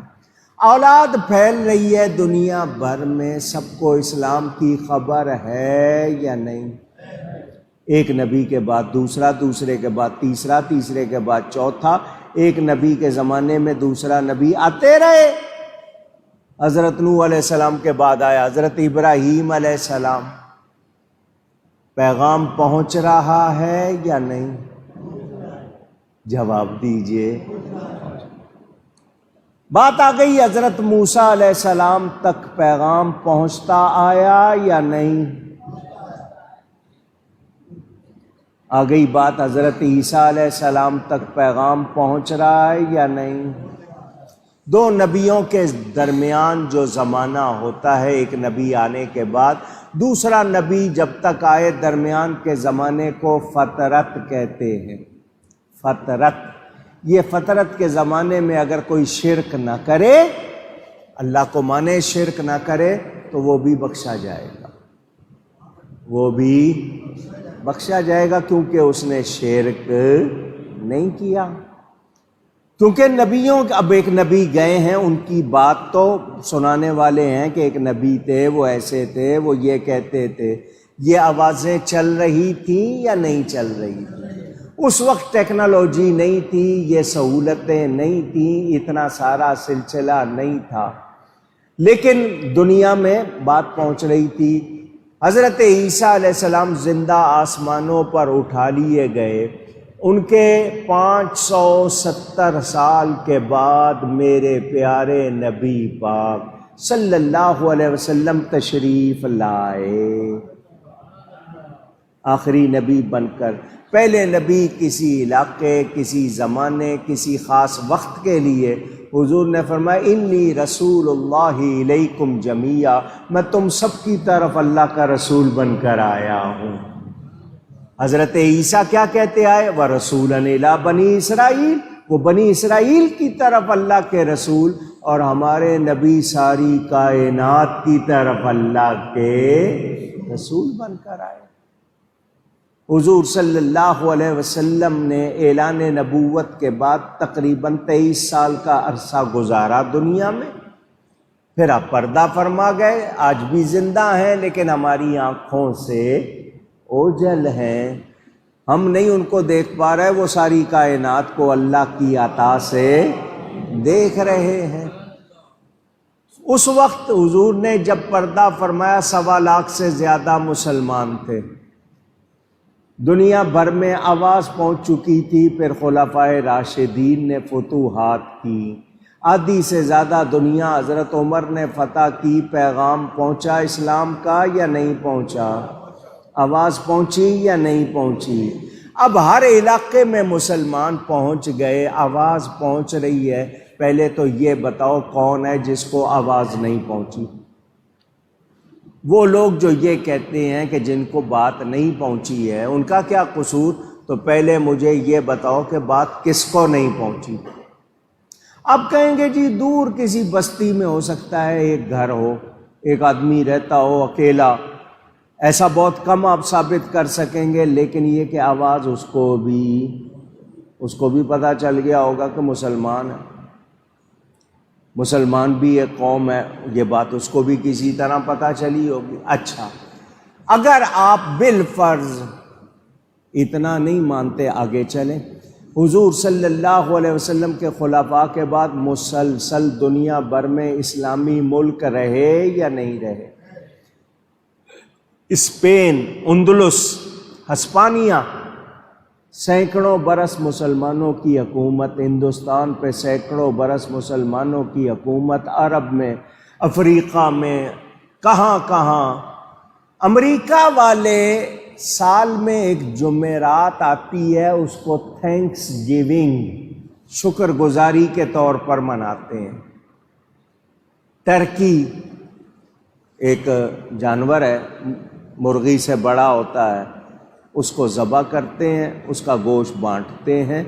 اولاد پھیل رہی ہے دنیا بھر میں، سب کو اسلام کی خبر ہے یا نہیں؟ ایک نبی کے بعد دوسرا، دوسرے کے بعد تیسرا، تیسرے کے بعد چوتھا، ایک نبی کے زمانے میں دوسرا نبی آتے رہے۔ حضرت نوح علیہ السلام کے بعد آیا حضرت ابراہیم علیہ السلام۔ پیغام پہنچ رہا ہے یا نہیں؟ جواب دیجئے۔ بات آ گئی حضرت موسیٰ علیہ السلام تک، پیغام پہنچتا آیا یا نہیں؟ آ گئی بات حضرت عیسیٰ علیہ السلام تک، پیغام پہنچ رہا ہے یا نہیں؟ 2 نبیوں کے درمیان جو زمانہ ہوتا ہے، ایک نبی آنے کے بعد دوسرا نبی جب تک آئے، درمیان کے زمانے کو فترت کہتے ہیں۔ فترت، یہ فترت کے زمانے میں اگر کوئی شرک نہ کرے، اللہ کو مانے، شرک نہ کرے، تو وہ بھی بخشا جائے گا، وہ بھی بخشا جائے گا، کیونکہ اس نے شرک نہیں کیا۔ کیونکہ نبیوں، اب ایک نبی گئے ہیں، ان کی بات تو سنانے والے ہیں کہ ایک نبی تھے، وہ ایسے تھے، وہ یہ کہتے تھے۔ یہ آوازیں چل رہی تھیں یا نہیں چل رہی تھیں؟ اس وقت ٹیکنالوجی نہیں تھی، یہ سہولتیں نہیں تھیں، اتنا سارا سلسلہ نہیں تھا، لیکن دنیا میں بات پہنچ رہی تھی۔ حضرت عیسیٰ علیہ السلام زندہ آسمانوں پر اٹھا لیے گئے، ان کے 570 سال کے بعد میرے پیارے نبی پاک صلی اللہ علیہ وسلم تشریف لائے، آخری نبی بن کر۔ پہلے نبی کسی علاقے، کسی زمانے، کسی خاص وقت کے لیے، حضور نے فرمایا انی رسول اللہ علیکم جمیعا، میں تم سب کی طرف اللہ کا رسول بن کر آیا ہوں۔ حضرت عیسیٰ کیا کہتے آئے؟ وَرَسُولًا إِلَىٰ بَنِي اسرائیل، وہ بنی اسرائیل کی طرف اللہ کے رسول، اور ہمارے نبی ساری کائنات کی طرف اللہ کے رسول بن کر آئے۔ حضور صلی اللہ علیہ وسلم نے اعلان نبوت کے بعد تقریباً 23 سال کا عرصہ گزارا دنیا میں، پھر آپ پردہ فرما گئے، آج بھی زندہ ہیں لیکن ہماری آنکھوں سے اوجھل ہیں، ہم نہیں ان کو دیکھ پا رہے، وہ ساری کائنات کو اللہ کی عطا سے دیکھ رہے ہیں۔ اس وقت حضور نے جب پردہ فرمایا 1.25 لاکھ سے زیادہ مسلمان تھے، دنیا بھر میں آواز پہنچ چکی تھی، پھر خلفائے راشدین نے فتوحات کی، آدھی سے زیادہ دنیا حضرت عمر نے فتح کی، پیغام پہنچا اسلام کا یا نہیں پہنچا؟ آواز پہنچی یا نہیں پہنچی؟ اب ہر علاقے میں مسلمان پہنچ گئے، آواز پہنچ رہی ہے، پہلے تو یہ بتاؤ کون ہے جس کو آواز نہیں پہنچی؟ وہ لوگ جو یہ کہتے ہیں کہ جن کو بات نہیں پہنچی ہے ان کا کیا قصور؟ تو پہلے مجھے یہ بتاؤ کہ بات کس کو نہیں پہنچی؟ اب کہیں گے جی دور کسی بستی میں ہو سکتا ہے ایک گھر ہو، ایک آدمی رہتا ہو اکیلا، ایسا بہت کم آپ ثابت کر سکیں گے، لیکن یہ کہ آواز اس کو بھی پتہ چل گیا ہوگا کہ مسلمان ہے، مسلمان بھی ایک قوم ہے، یہ بات اس کو بھی کسی طرح پتہ چلی ہوگی۔ اچھا، اگر آپ بالفرض اتنا نہیں مانتے، آگے چلیں۔ حضور صلی اللہ علیہ وسلم کے خلفاء کے بعد مسلسل دنیا بھر میں اسلامی ملک رہے یا نہیں رہے؟ اسپین، اندلس، ہسپانیہ، سینکڑوں برس مسلمانوں کی حکومت، ہندوستان پہ سینکڑوں برس مسلمانوں کی حکومت، عرب میں، افریقہ میں، کہاں کہاں۔ امریکہ والے سال میں ایک جمعرات آتی ہے، اس کو تھینکس گیونگ، شکر گزاری کے طور پر مناتے ہیں۔ ٹرکی ایک جانور ہے، مرغی سے بڑا ہوتا ہے، اس کو ذبح کرتے ہیں، اس کا گوشت بانٹتے ہیں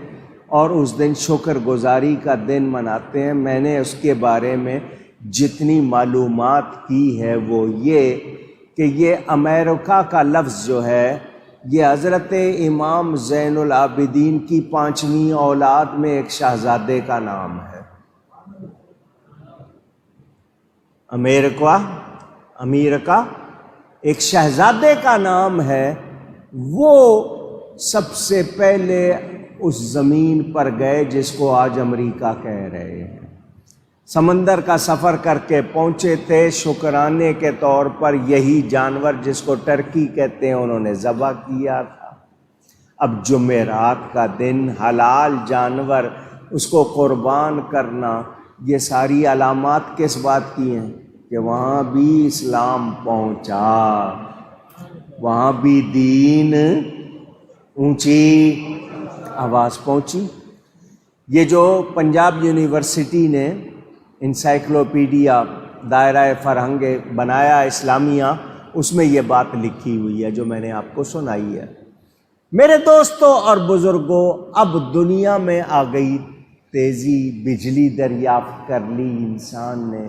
اور اس دن شکر گزاری کا دن مناتے ہیں۔ میں نے اس کے بارے میں جتنی معلومات کی ہے وہ یہ کہ یہ امریکہ کا لفظ جو ہے یہ حضرت امام زین العابدین کی 5ویں اولاد میں ایک شہزادے کا نام ہے۔ امریکہ ایک شہزادے کا نام ہے، وہ سب سے پہلے اس زمین پر گئے جس کو آج امریکہ کہہ رہے ہیں۔ سمندر کا سفر کر کے پہنچے تھے، شکرانے کے طور پر یہی جانور جس کو ٹرکی کہتے ہیں انہوں نے ذبح کیا تھا۔ اب جمعرات کا دن، حلال جانور، اس کو قربان کرنا، یہ ساری علامات کس بات کی ہیں؟ کہ وہاں بھی اسلام پہنچا، وہاں بھی دین اونچی آواز پہنچی۔ یہ جو پنجاب یونیورسٹی نے انسائکلوپیڈیا دائرہ فرہنگ بنایا اسلامیہ، اس میں یہ بات لکھی ہوئی ہے جو میں نے آپ کو سنائی ہے۔ میرے دوستوں اور بزرگوں، اب دنیا میں آ گئی تیزی، بجلی دریافت کر لی انسان نے،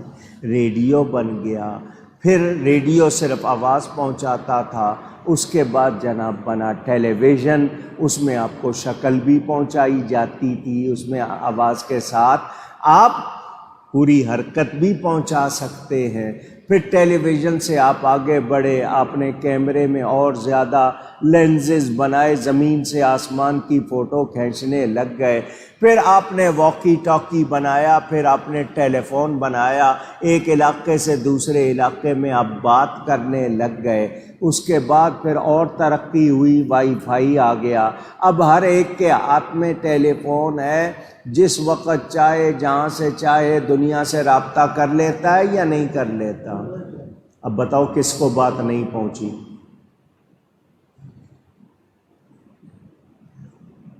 ریڈیو بن گیا، پھر ریڈیو صرف آواز پہنچاتا تھا، اس کے بعد جناب بنا ٹیلی ویژن، اس میں آپ کو شکل بھی پہنچائی جاتی تھی، اس میں آواز کے ساتھ آپ پوری حرکت بھی پہنچا سکتے ہیں۔ پھر ٹیلی ویژن سے آپ آگے بڑھے، آپ نے کیمرے میں اور زیادہ لینزز بنائے، زمین سے آسمان کی فوٹو کھینچنے لگ گئے، پھر آپ نے واکی ٹاکی بنایا، پھر آپ نے ٹیلی فون بنایا، ایک علاقے سے دوسرے علاقے میں آپ بات کرنے لگ گئے۔ اس کے بعد پھر اور ترقی ہوئی، وائی فائی آ گیا، اب ہر ایک کے ہاتھ میں ٹیلی فون ہے، جس وقت چاہے جہاں سے چاہے دنیا سے رابطہ کر لیتا ہے یا نہیں کر لیتا؟ اب بتاؤ کس کو بات نہیں پہنچی؟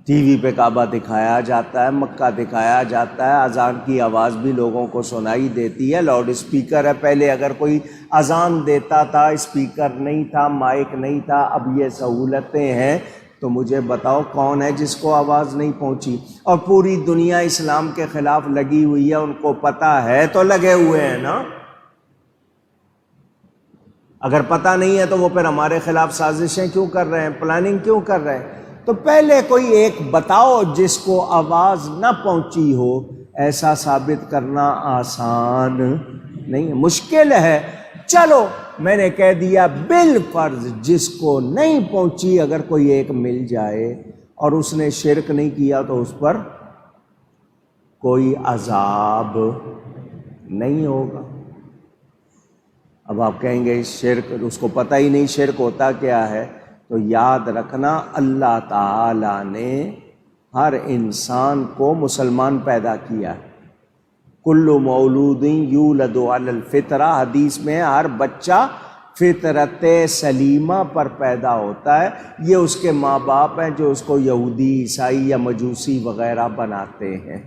ٹی وی پہ کعبہ دکھایا جاتا ہے، مکہ دکھایا جاتا ہے، اذان کی آواز بھی لوگوں کو سنائی دیتی ہے، لاؤڈ اسپیکر ہے۔ پہلے اگر کوئی اذان دیتا تھا، اسپیکر نہیں تھا، مائک نہیں تھا، اب یہ سہولتیں ہیں، تو مجھے بتاؤ کون ہے جس کو آواز نہیں پہنچی؟ اور پوری دنیا اسلام کے خلاف لگی ہوئی ہے، ان کو پتہ ہے تو لگے ہوئے ہیں نا۔ اگر پتہ نہیں ہے تو وہ پھر ہمارے خلاف سازشیں کیوں کر رہے ہیں، پلاننگ کیوں کر رہے ہیں؟ تو پہلے کوئی ایک بتاؤ جس کو آواز نہ پہنچی ہو، ایسا ثابت کرنا آسان نہیں ہے، مشکل ہے۔ چلو میں نے کہہ دیا بالفرض جس کو نہیں پہنچی اگر کوئی ایک مل جائے اور اس نے شرک نہیں کیا تو اس پر کوئی عذاب نہیں ہوگا۔ اب آپ کہیں گے شرک، اس کو پتہ ہی نہیں شرک ہوتا کیا ہے، تو یاد رکھنا اللہ تعالی نے ہر انسان کو مسلمان پیدا کیا ہے۔ کل مولود یولد علی الفطرہ، حدیث میں ہر بچہ فطرت سلیمہ پر پیدا ہوتا ہے۔ یہ اس کے ماں باپ ہیں جو اس کو یہودی، عیسائی یا مجوسی وغیرہ بناتے ہیں۔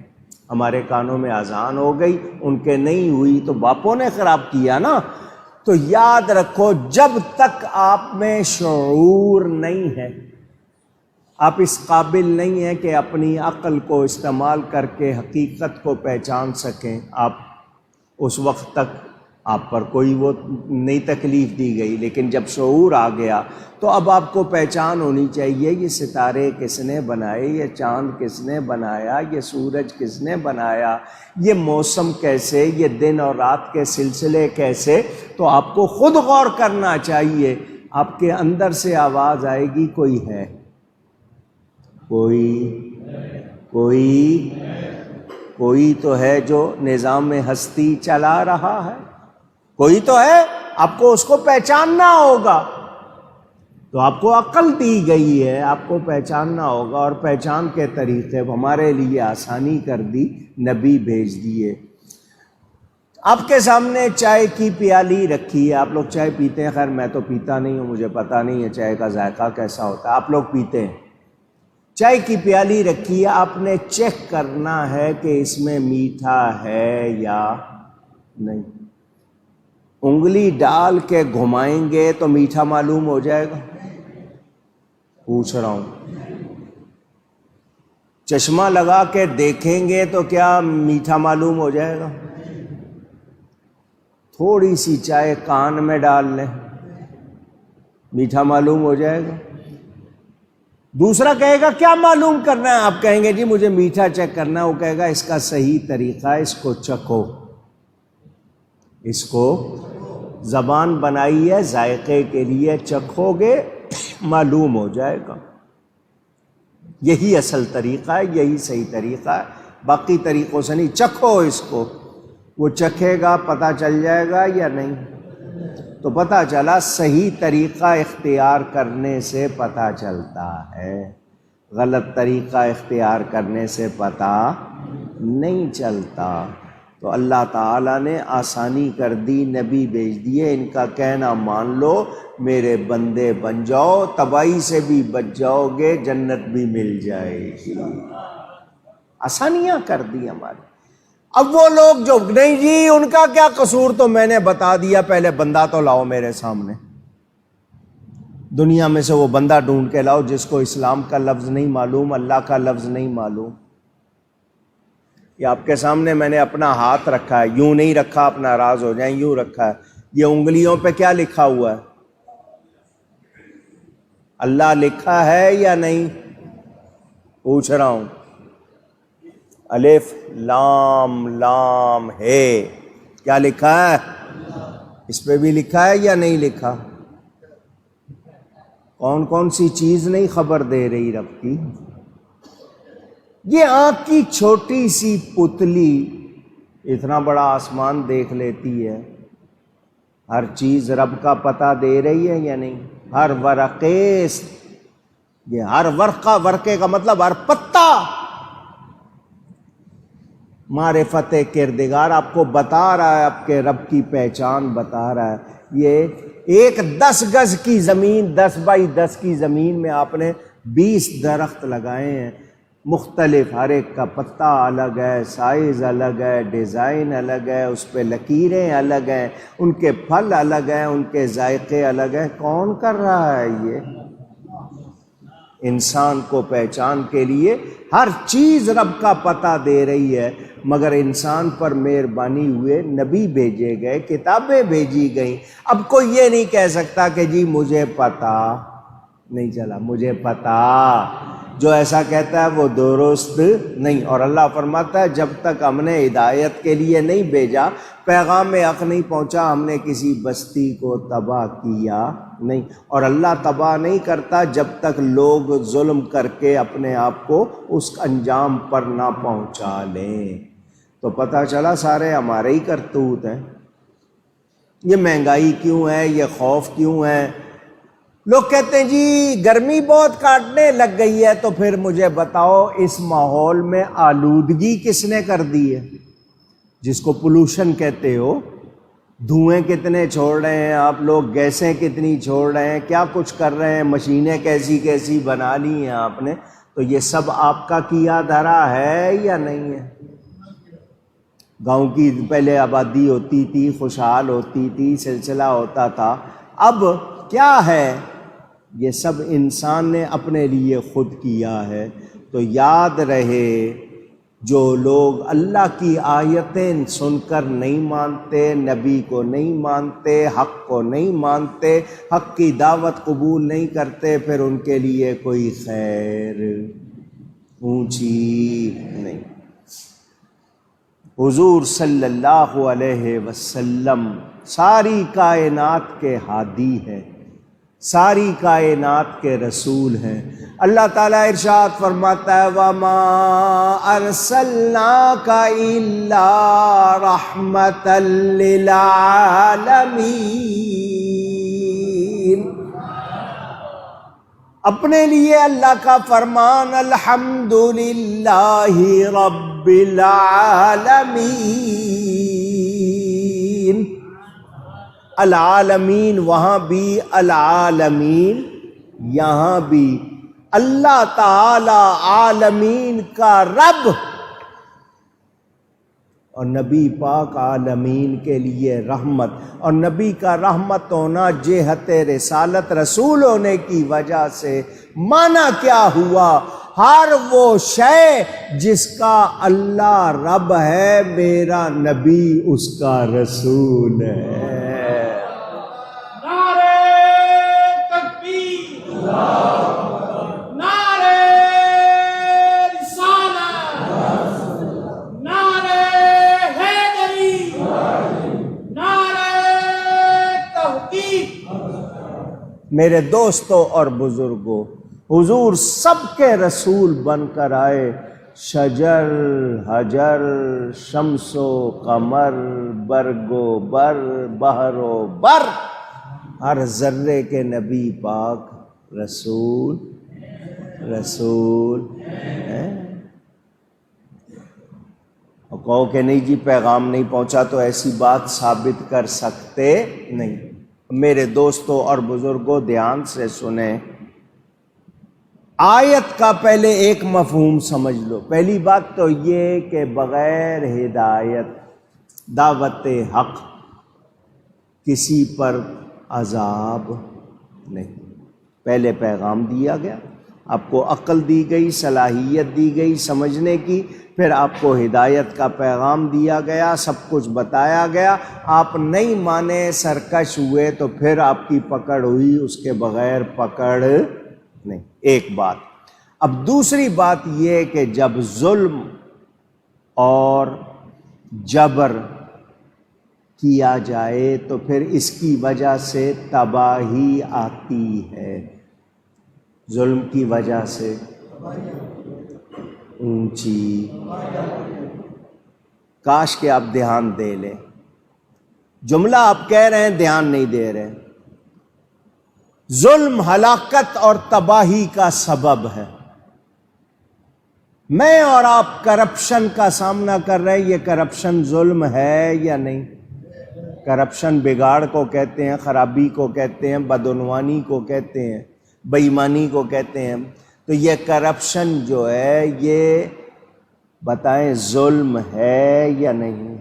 ہمارے کانوں میں اذان ہو گئی، ان کے نہیں ہوئی تو باپوں نے خراب کیا نا۔ تو یاد رکھو، جب تک آپ میں شعور نہیں ہے، آپ اس قابل نہیں ہیں کہ اپنی عقل کو استعمال کر کے حقیقت کو پہچان سکیں، آپ اس وقت تک آپ پر کوئی وہ نئی تکلیف دی گئی۔ لیکن جب شعور آ گیا تو اب آپ کو پہچان ہونی چاہیے، یہ ستارے کس نے بنائے، یہ چاند کس نے بنایا، یہ سورج کس نے بنایا، یہ موسم کیسے، یہ دن اور رات کے سلسلے کیسے۔ تو آپ کو خود غور کرنا چاہیے۔ آپ کے اندر سے آواز آئے گی، کوئی ہے، کوئی تو ہے جو نظام ہستی چلا رہا ہے، کوئی تو ہے، آپ کو اس کو پہچاننا ہوگا۔ تو آپ کو عقل دی گئی ہے، آپ کو پہچاننا ہوگا، اور پہچان کے طریقے ہمارے لیے آسانی کر دی، نبی بھیج دیے۔ آپ کے سامنے چائے کی پیالی رکھی ہے، آپ لوگ چائے پیتے ہیں، خیر میں تو پیتا نہیں ہوں، مجھے پتہ نہیں ہے چائے کا ذائقہ کیسا ہوتا ہے، آپ لوگ پیتے ہیں۔ چائے کی پیالی رکھی ہے، آپ نے چیک کرنا ہے کہ اس میں میٹھا ہے یا نہیں۔ انگلی ڈال کے گھمائیں گے تو میٹھا معلوم ہو جائے گا؟ پوچھ رہا ہوں۔ چشمہ لگا کے دیکھیں گے تو کیا میٹھا معلوم ہو جائے گا؟ تھوڑی سی چائے کان میں ڈال لیں، میٹھا معلوم ہو جائے گا؟ دوسرا کہے گا کیا معلوم کرنا ہے؟ آپ کہیں گے جی مجھے میٹھا چیک کرنا ہے، وہ کہے گا اس کا صحیح طریقہ ہے، اس کو چکھو، اس کو زبان بنائی ہے ذائقے کے لیے، چکھو گے معلوم ہو جائے گا۔ یہی اصل طریقہ ہے، یہی صحیح طریقہ ہے، باقی طریقوں سے نہیں۔ چکھو اس کو، وہ چکھے گا، پتہ چل جائے گا یا نہیں؟ تو پتہ چلا، صحیح طریقہ اختیار کرنے سے پتہ چلتا ہے، غلط طریقہ اختیار کرنے سے پتہ نہیں چلتا۔ تو اللہ تعالیٰ نے آسانی کر دی، نبی بھیج دیے، ان کا کہنا مان لو، میرے بندے بن جاؤ، تباہی سے بھی بچ جاؤ گے، جنت بھی مل جائے گی۔ آسانیاں کر دی ہماری۔ اب وہ لوگ جو نہیں جی ان کا کیا قصور، تو میں نے بتا دیا، پہلے بندہ تو لاؤ میرے سامنے، دنیا میں سے وہ بندہ ڈھونڈ کے لاؤ جس کو اسلام کا لفظ نہیں معلوم، اللہ کا لفظ نہیں معلوم۔ یہ آپ کے سامنے میں نے اپنا ہاتھ رکھا ہے، یوں نہیں رکھا آپ ناراض ہو جائیں، یوں رکھا ہے، یہ انگلیوں پہ کیا لکھا ہوا ہے؟ اللہ لکھا ہے یا نہیں؟ پوچھ رہا ہوں۔ الف لام لام ہے، کیا لکھا ہے؟ اس پہ بھی لکھا ہے یا نہیں لکھا؟ کون کون سی چیز نہیں خبر دے رہی رب کی؟ یہ آنکھ کی چھوٹی سی پتلی اتنا بڑا آسمان دیکھ لیتی ہے، ہر چیز رب کا پتہ دے رہی ہے یا نہیں؟ ہر ورقے، یہ ہر ورقہ، ورقے کا مطلب ہر پتا، معرفت کردگار آپ کو بتا رہا ہے، آپ کے رب کی پہچان بتا رہا ہے۔ یہ ایک 10 گز کی زمین، 10 بائی 10 کی زمین میں آپ نے 20 درخت لگائے ہیں، مختلف، ہر ایک کا پتا الگ ہے، سائز الگ ہے، ڈیزائن الگ ہے، اس پہ لکیریں الگ ہیں، ان کے پھل الگ ہیں، ان کے ذائقے الگ ہیں۔ کون کر رہا ہے یہ؟ انسان کو پہچان کے لیے ہر چیز رب کا پتہ دے رہی ہے، مگر انسان پر مہربانی ہوئے نبی بھیجے گئے، کتابیں بھیجی گئیں۔ اب کوئی یہ نہیں کہہ سکتا کہ جی مجھے پتہ نہیں چلا، مجھے پتہ، جو ایسا کہتا ہے وہ درست نہیں۔ اور اللہ فرماتا ہے جب تک ہم نے ہدایت کے لیے نہیں بھیجا، پیغام حق نہیں پہنچا، ہم نے کسی بستی کو تباہ کیا نہیں۔ اور اللہ تباہ نہیں کرتا جب تک لوگ ظلم کر کے اپنے آپ کو اس انجام پر نہ پہنچا لیں۔ تو پتہ چلا سارے ہمارے ہی کرتوت ہیں۔ یہ مہنگائی کیوں ہے، یہ خوف کیوں ہے؟ لوگ کہتے ہیں جی گرمی بہت کاٹنے لگ گئی ہے، تو پھر مجھے بتاؤ اس ماحول میں آلودگی کس نے کر دی ہے، جس کو پولوشن کہتے ہو؟ دھوئیں کتنے چھوڑ رہے ہیں آپ لوگ، گیسیں کتنی چھوڑ رہے ہیں، کیا کچھ کر رہے ہیں، مشینیں کیسی کیسی بنا لی ہیں آپ نے، تو یہ سب آپ کا کیا دھرا ہے یا نہیں ہے؟ گاؤں کی پہلے آبادی ہوتی تھی، خوشحال ہوتی تھی، سلسلہ ہوتا تھا. اب کیا ہے؟ یہ سب انسان نے اپنے لیے خود کیا ہے. تو یاد رہے، جو لوگ اللہ کی آیتیں سن کر نہیں مانتے، نبی کو نہیں مانتے، حق کو نہیں مانتے، حق کی دعوت قبول نہیں کرتے، پھر ان کے لیے کوئی خیر اونچی نہیں. حضور صلی اللہ علیہ وسلم ساری کائنات کے ہادی ہیں، ساری کائنات کے رسول ہیں. اللہ تعالیٰ ارشاد فرماتا ہے وَمَا أَرْسَلْنَاكَ إِلَّا رَحْمَةً لِّلْعَالَمِينَ. اپنے لیے اللہ کا فرمان الحمدللہ رب العالمین. العالمین وہاں بھی العالمین یہاں بھی. اللہ تعالی عالمین کا رب اور نبی پاک عالمین کے لیے رحمت. اور نبی کا رحمت ہونا جہت رسالت رسول ہونے کی وجہ سے معنی کیا ہوا؟ ہر وہ شے جس کا اللہ رب ہے، میرا نبی اس کا رسول ہے. میرے دوستوں اور بزرگوں، حضور سب کے رسول بن کر آئے. شجر، حجر، شمس و قمر، برگ و بر، بحر و بر، ہر ذرے کے نبی پاک رسول ہیں. اور کہو کہ نہیں جی پیغام نہیں پہنچا، تو ایسی بات ثابت کر سکتے نہیں. میرے دوستوں اور بزرگوں دھیان سے سنیں. آیت کا پہلے ایک مفہوم سمجھ لو. پہلی بات تو یہ کہ بغیر ہدایت دعوت حق کسی پر عذاب نہیں. پہلے پیغام دیا گیا، آپ کو عقل دی گئی، صلاحیت دی گئی سمجھنے کی، پھر آپ کو ہدایت کا پیغام دیا گیا، سب کچھ بتایا گیا. آپ نہیں مانے، سرکش ہوئے، تو پھر آپ کی پکڑ ہوئی، اس کے بغیر پکڑ نہیں. ایک بات. اب دوسری بات یہ کہ جب ظلم اور جبر کیا جائے تو پھر اس کی وجہ سے تباہی آتی ہے. ظلم کی وجہ سے اونچی. کاش کہ آپ دھیان دے لیں. جملہ آپ کہہ رہے ہیں، دھیان نہیں دے رہے. ظلم ہلاکت اور تباہی کا سبب ہے. میں اور آپ کرپشن کا سامنا کر رہے ہیں. یہ کرپشن ظلم ہے یا نہیں؟ کرپشن بگاڑ کو کہتے ہیں، خرابی کو کہتے ہیں، بدعنوانی کو کہتے ہیں، بے ایمانی کو کہتے ہیں. تو یہ کرپشن جو ہے، یہ بتائیں ظلم ہے یا نہیں؟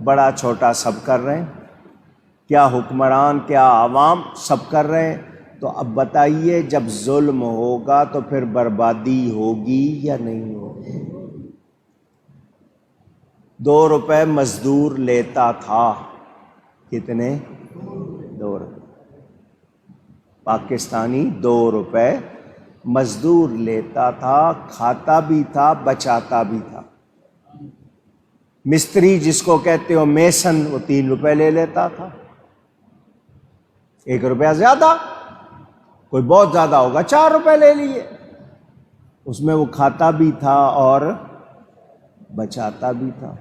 بڑا چھوٹا سب کر رہے ہیں، کیا حکمران کیا عوام سب کر رہے ہیں. تو اب بتائیے جب ظلم ہوگا تو پھر بربادی ہوگی یا نہیں ہوگی؟ 2 روپے مزدور لیتا تھا. کتنے؟ 2 روپے. پاکستانی 2 روپے مزدور لیتا تھا، کھاتا بھی تھا، بچاتا بھی تھا. مستری جس کو کہتے ہو میسن، وہ 3 روپے لے لیتا تھا. 1 روپیہ زیادہ، کوئی بہت زیادہ ہوگا 4 روپے لے لیے. اس میں وہ کھاتا بھی تھا اور بچاتا بھی تھا.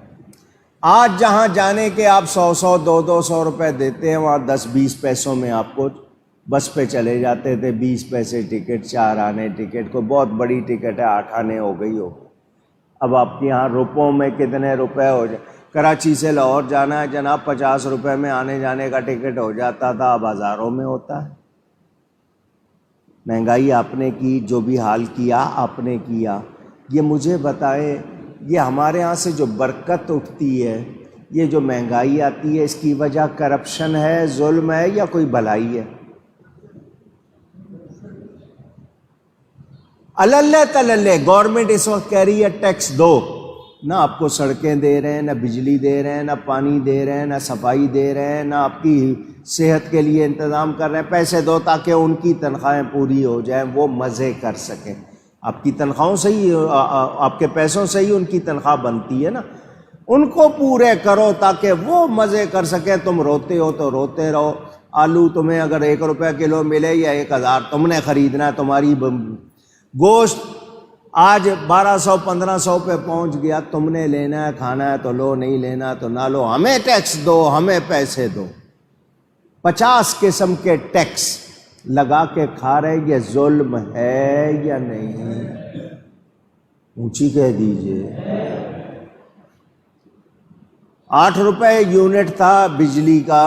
آج جہاں جانے کے آپ 100 200 روپے دیتے ہیں، وہاں 10-20 پیسوں میں آپ کو بس پہ چلے جاتے تھے. 20 پیسے ٹکٹ، 4 آنے ٹکٹ. کوئی بہت بڑی ٹکٹ ہے 8 آنے ہو گئی ہو. اب آپ کے یہاں روپوں میں کتنے روپے ہو جائے؟ کراچی سے لاہور جانا ہے جناب، 50 روپے میں آنے جانے کا ٹکٹ ہو جاتا تھا، اب ہزاروں میں ہوتا ہے. مہنگائی آپ نے کی، جو بھی حال کیا آپ نے کیا. یہ مجھے بتائے یہ ہمارے ہاں سے جو برکت اٹھتی ہے، یہ جو مہنگائی آتی ہے، اس کی وجہ کرپشن ہے، ظلم ہے، یا کوئی بھلائی ہے؟ اللہ تللہ گورنمنٹ اس وقت کہہ رہی ہے ٹیکس دو، نہ آپ کو سڑکیں دے رہے ہیں، نہ بجلی دے رہے ہیں، نہ پانی دے رہے ہیں، نہ صفائی دے رہے ہیں، نہ آپ کی صحت کے لیے انتظام کر رہے ہیں۔ پیسے دو تاکہ ان کی تنخواہیں پوری ہو جائیں، وہ مزے کر سکیں۔ آپ کی تنخواہوں سے ہی، آپ کے پیسوں سے ہی ان کی تنخواہ بنتی ہے نا، ان کو پورے کرو تاکہ وہ مزے کر سکیں۔ تم روتے ہو تو روتے رہو۔ آلو تمہیں اگر 1 روپے کلو ملے یا 1000، تم نے خریدنا ہے، تمہاری گوشت آج 1200-1500 پہ پہنچ گیا، تم نے لینا ہے، کھانا ہے تو لو، نہیں لینا تو نہ لو، ہمیں ٹیکس دو، ہمیں پیسے دو۔ 50 قسم کے ٹیکس لگا کے کھا رہے، یہ ظلم ہے یا نہیں؟ اونچی کہہ دیجئے۔ 8 روپے یونٹ تھا بجلی کا،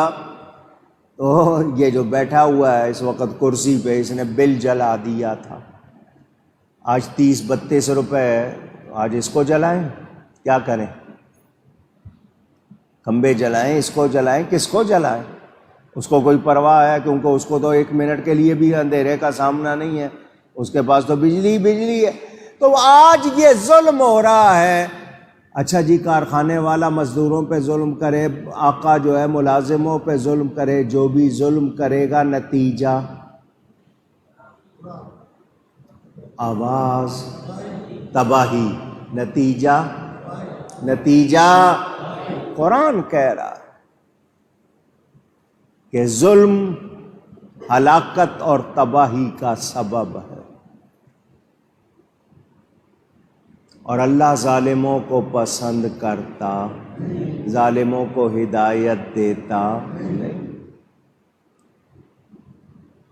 تو یہ جو بیٹھا ہوا ہے اس وقت کرسی پہ، اس نے بل جلا دیا تھا۔ آج 30-32 روپے ہے، آج اس کو جلائیں؟ کیا کریں؟ کھمبے جلائیں، اس کو جلائیں، کس کو جلائیں؟ اس کو کوئی پرواہ ہے؟ کیونکہ اس کو تو 1 منٹ کے لیے بھی اندھیرے کا سامنا نہیں ہے، اس کے پاس تو بجلی بجلی ہے۔ تو آج یہ ظلم ہو رہا ہے۔ اچھا جی، کارخانے والا مزدوروں پہ ظلم کرے، آقا جو ہے ملازموں پہ ظلم کرے، جو بھی ظلم کرے گا نتیجہ آواز تباہی، نتیجہ قرآن کہہ رہا ہے کہ ظلم ہلاکت اور تباہی کا سبب ہے، اور اللہ ظالموں کو پسند کرتا، ظالموں کو ہدایت دیتا نہیں۔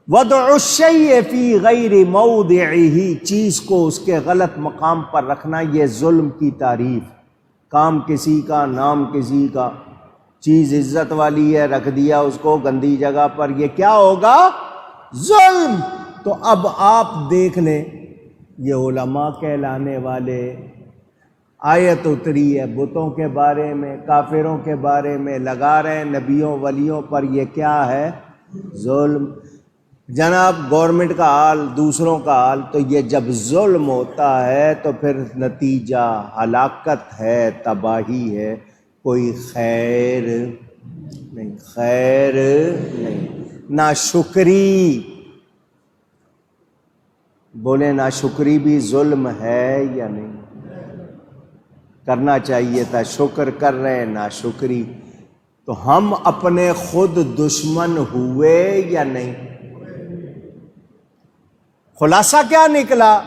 وضع الشیء فی غیر موضعہ، چیز کو اس کے غلط مقام پر رکھنا، یہ ظلم کی تعریف۔ کام کسی کا، نام کسی کا، چیز عزت والی ہے، رکھ دیا اس کو گندی جگہ پر، یہ کیا ہوگا؟ ظلم۔ تو اب آپ دیکھ لیں، یہ علماء کہلانے والے، آیت اتری ہے بتوں کے بارے میں، کافروں کے بارے میں، لگا رہے ہیں نبیوں ولیوں پر، یہ کیا ہے؟ ظلم۔ جناب گورنمنٹ کا حال، دوسروں کا حال، تو یہ جب ظلم ہوتا ہے تو پھر نتیجہ ہلاکت ہے، تباہی ہے، کوئی خیر نہیں۔ ناشکری، بولے ناشکری بھی ظلم ہے یا نہیں؟ کرنا چاہیے تھا، شکر کر رہے ہیں، ناشکری۔ تو ہم اپنے خود دشمن ہوئے یا نہیں؟ خلاصہ کیا نکلا؟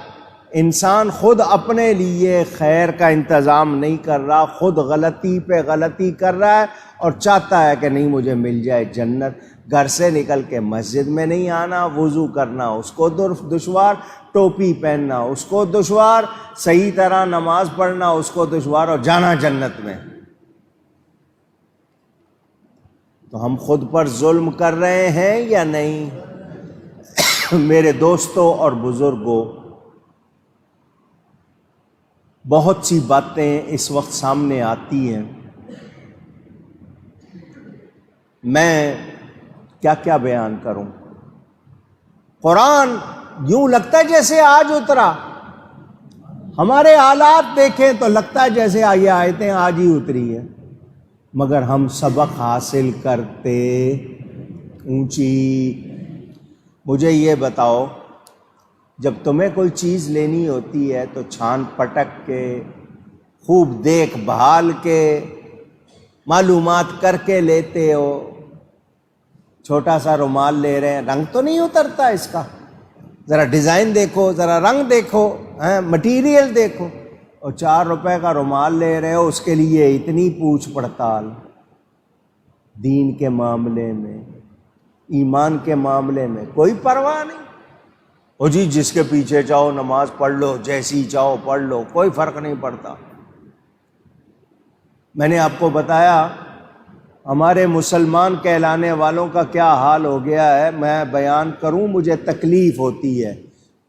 انسان خود اپنے لیے خیر کا انتظام نہیں کر رہا، خود غلطی پہ غلطی کر رہا ہے، اور چاہتا ہے کہ نہیں مجھے مل جائے جنت۔ گھر سے نکل کے مسجد میں نہیں آنا، وضو کرنا اس کو دشوار، ٹوپی پہننا اس کو دشوار، صحیح طرح نماز پڑھنا اس کو دشوار، اور جانا جنت میں۔ تو ہم خود پر ظلم کر رہے ہیں یا نہیں؟ میرے دوستوں اور بزرگوں، بہت سی باتیں اس وقت سامنے آتی ہیں، میں کیا بیان کروں؟ قرآن یوں لگتا ہے جیسے آج اترا، ہمارے حالات دیکھیں تو لگتا ہے جیسے یہ آیتیں آج ہی اتری ہیں، مگر ہم سبق حاصل کرتے اونچی۔ مجھے یہ بتاؤ، جب تمہیں کوئی چیز لینی ہوتی ہے تو چھان پٹک کے، خوب دیکھ بھال کے، معلومات کر کے لیتے ہو۔ چھوٹا سا رومال لے رہے ہیں، رنگ تو نہیں اترتا اس کا، ذرا ڈیزائن دیکھو، ذرا رنگ دیکھو، مٹیریل دیکھو۔ اور 4 روپے کا رومال لے رہے ہو، اس کے لیے اتنی پوچھ پڑتال۔ دین کے معاملے میں، ایمان کے معاملے میں کوئی پرواہ نہیں۔ او جی جس کے پیچھے چاہو نماز پڑھ لو، جیسی چاہو پڑھ لو، کوئی فرق نہیں پڑتا۔ میں نے آپ کو بتایا ہمارے مسلمان کہلانے والوں کا کیا حال ہو گیا ہے، میں بیان کروں مجھے تکلیف ہوتی ہے۔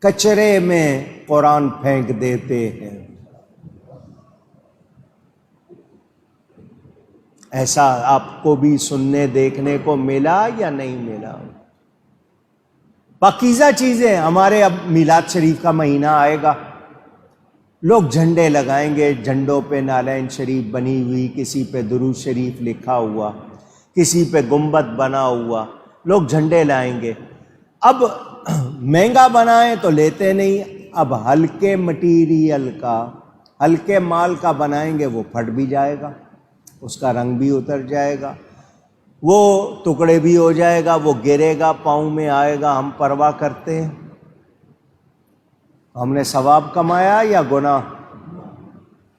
کچرے میں قرآن پھینک دیتے ہیں، ایسا آپ کو بھی سننے دیکھنے کو ملا یا نہیں ملا؟ پاکیزہ چیزیں. ہمارے اب میلاد شریف کا مہینہ آئے گا، لوگ جھنڈے لگائیں گے، جھنڈوں پہ نالین شریف بنی ہوئی، کسی پہ درود شریف لکھا ہوا، کسی پہ گنبد بنا ہوا، لوگ جھنڈے لائیں گے. اب مہنگا بنائیں تو لیتے نہیں، اب ہلکے مٹیریل کا، ہلکے مال کا بنائیں گے، وہ پھٹ بھی جائے گا، اس کا رنگ بھی اتر جائے گا، وہ ٹکڑے بھی ہو جائے گا، وہ گرے گا، پاؤں میں آئے گا. ہم پرواہ کرتے ہیں؟ ہم نے ثواب کمایا یا گناہ؟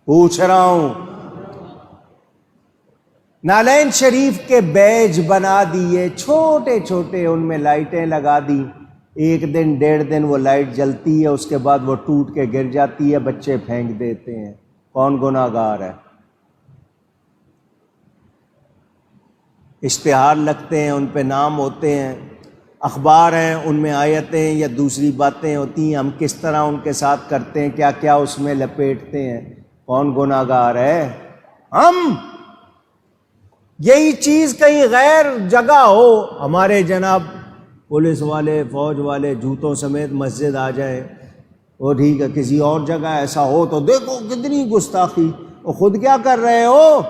پوچھ رہا ہوں. نالین شریف کے بیج بنا دیے چھوٹے چھوٹے، ان میں لائٹیں لگا دی، ایک دن ڈیڑھ دن وہ لائٹ جلتی ہے، اس کے بعد وہ ٹوٹ کے گر جاتی ہے، بچے پھینک دیتے ہیں. کون گناہ گار ہے؟ اشتہار لگتے ہیں، ان پہ نام ہوتے ہیں، اخبار ہیں، ان میں آیتیں یا دوسری باتیں ہوتی ہیں، ہم کس طرح ان کے ساتھ کرتے ہیں، کیا کیا اس میں لپیٹتے ہیں. کون گناہ گار ہے؟ ہم. یہی چیز کہیں غیر جگہ ہو، ہمارے جناب پولیس والے، فوج والے جوتوں سمیت مسجد آ جائے، وہ ٹھیک ہے. کسی اور جگہ ایسا ہو تو دیکھو کتنی گستاخی، وہ خود کیا کر رہے ہو؟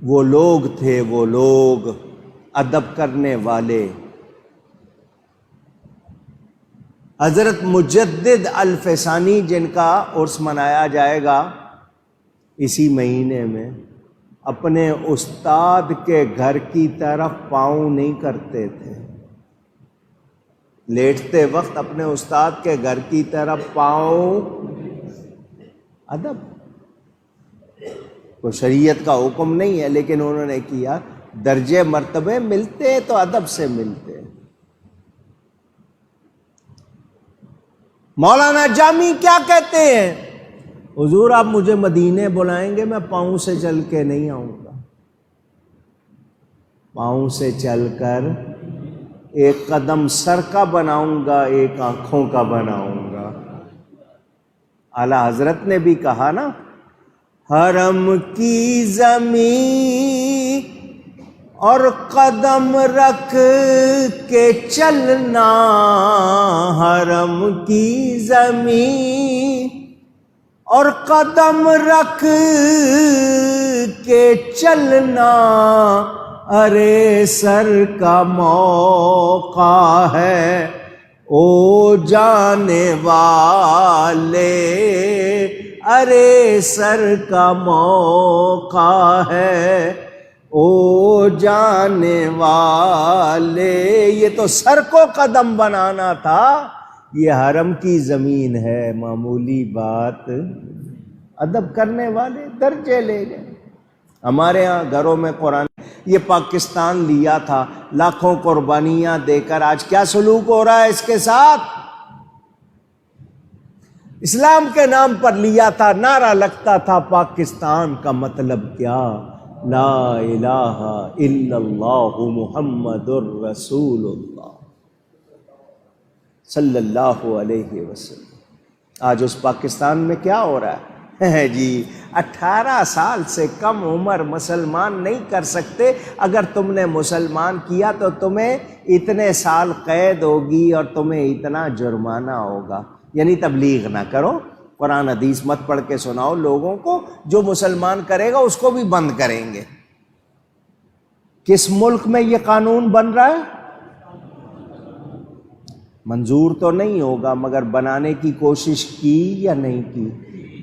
وہ لوگ تھے، وہ لوگ ادب کرنے والے. حضرت مجدد الفسانی جن کا عرس منایا جائے گا اسی مہینے میں، اپنے استاد کے گھر کی طرف پاؤں نہیں کرتے تھے. لیٹتے وقت اپنے استاد کے گھر کی طرف پاؤں. ادب. کوئی شریعت کا حکم نہیں ہے، لیکن انہوں نے کیا. درجے مرتبے ملتے تو ادب سے ملتے. مولانا جامی کیا کہتے ہیں؟ حضور آپ مجھے مدینے بلائیں گے، میں پاؤں سے چل کے نہیں آؤں گا. پاؤں سے چل کر ایک قدم سر کا بناؤں گا، ایک آنکھوں کا بناؤں گا. اعلیٰ حضرت نے بھی کہا نا، حرم کی زمین اور قدم رکھ کے چلنا، حرم کی زمین اور قدم رکھ کے چلنا، ارے سر کا موقع ہے او جانے والے، ارے سر کا موقع ہے او جانے والے. یہ تو سر کو قدم بنانا تھا، یہ حرم کی زمین ہے، معمولی بات. ادب کرنے والے درجے لے گئے. ہمارے ہاں گھروں میں قرآن، یہ پاکستان لیا تھا لاکھوں قربانیاں دے کر، آج کیا سلوک ہو رہا ہے اس کے ساتھ؟ اسلام کے نام پر لیا تھا، نعرہ لگتا تھا پاکستان کا مطلب کیا؟ لا الہ الا اللہ محمد الرسول اللہ صلی اللہ علیہ وسلم. آج اس پاکستان میں کیا ہو رہا ہے جی؟ 18 سال سے کم عمر مسلمان نہیں کر سکتے. اگر تم نے مسلمان کیا تو تمہیں اتنے سال قید ہوگی اور تمہیں اتنا جرمانہ ہوگا. یعنی تبلیغ نہ کرو، قرآن حدیث مت پڑھ کے سناؤ لوگوں کو، جو مسلمان کرے گا اس کو بھی بند کریں گے. کس ملک میں یہ قانون بن رہا ہے؟ منظور تو نہیں ہوگا، مگر بنانے کی کوشش کی یا نہیں کی؟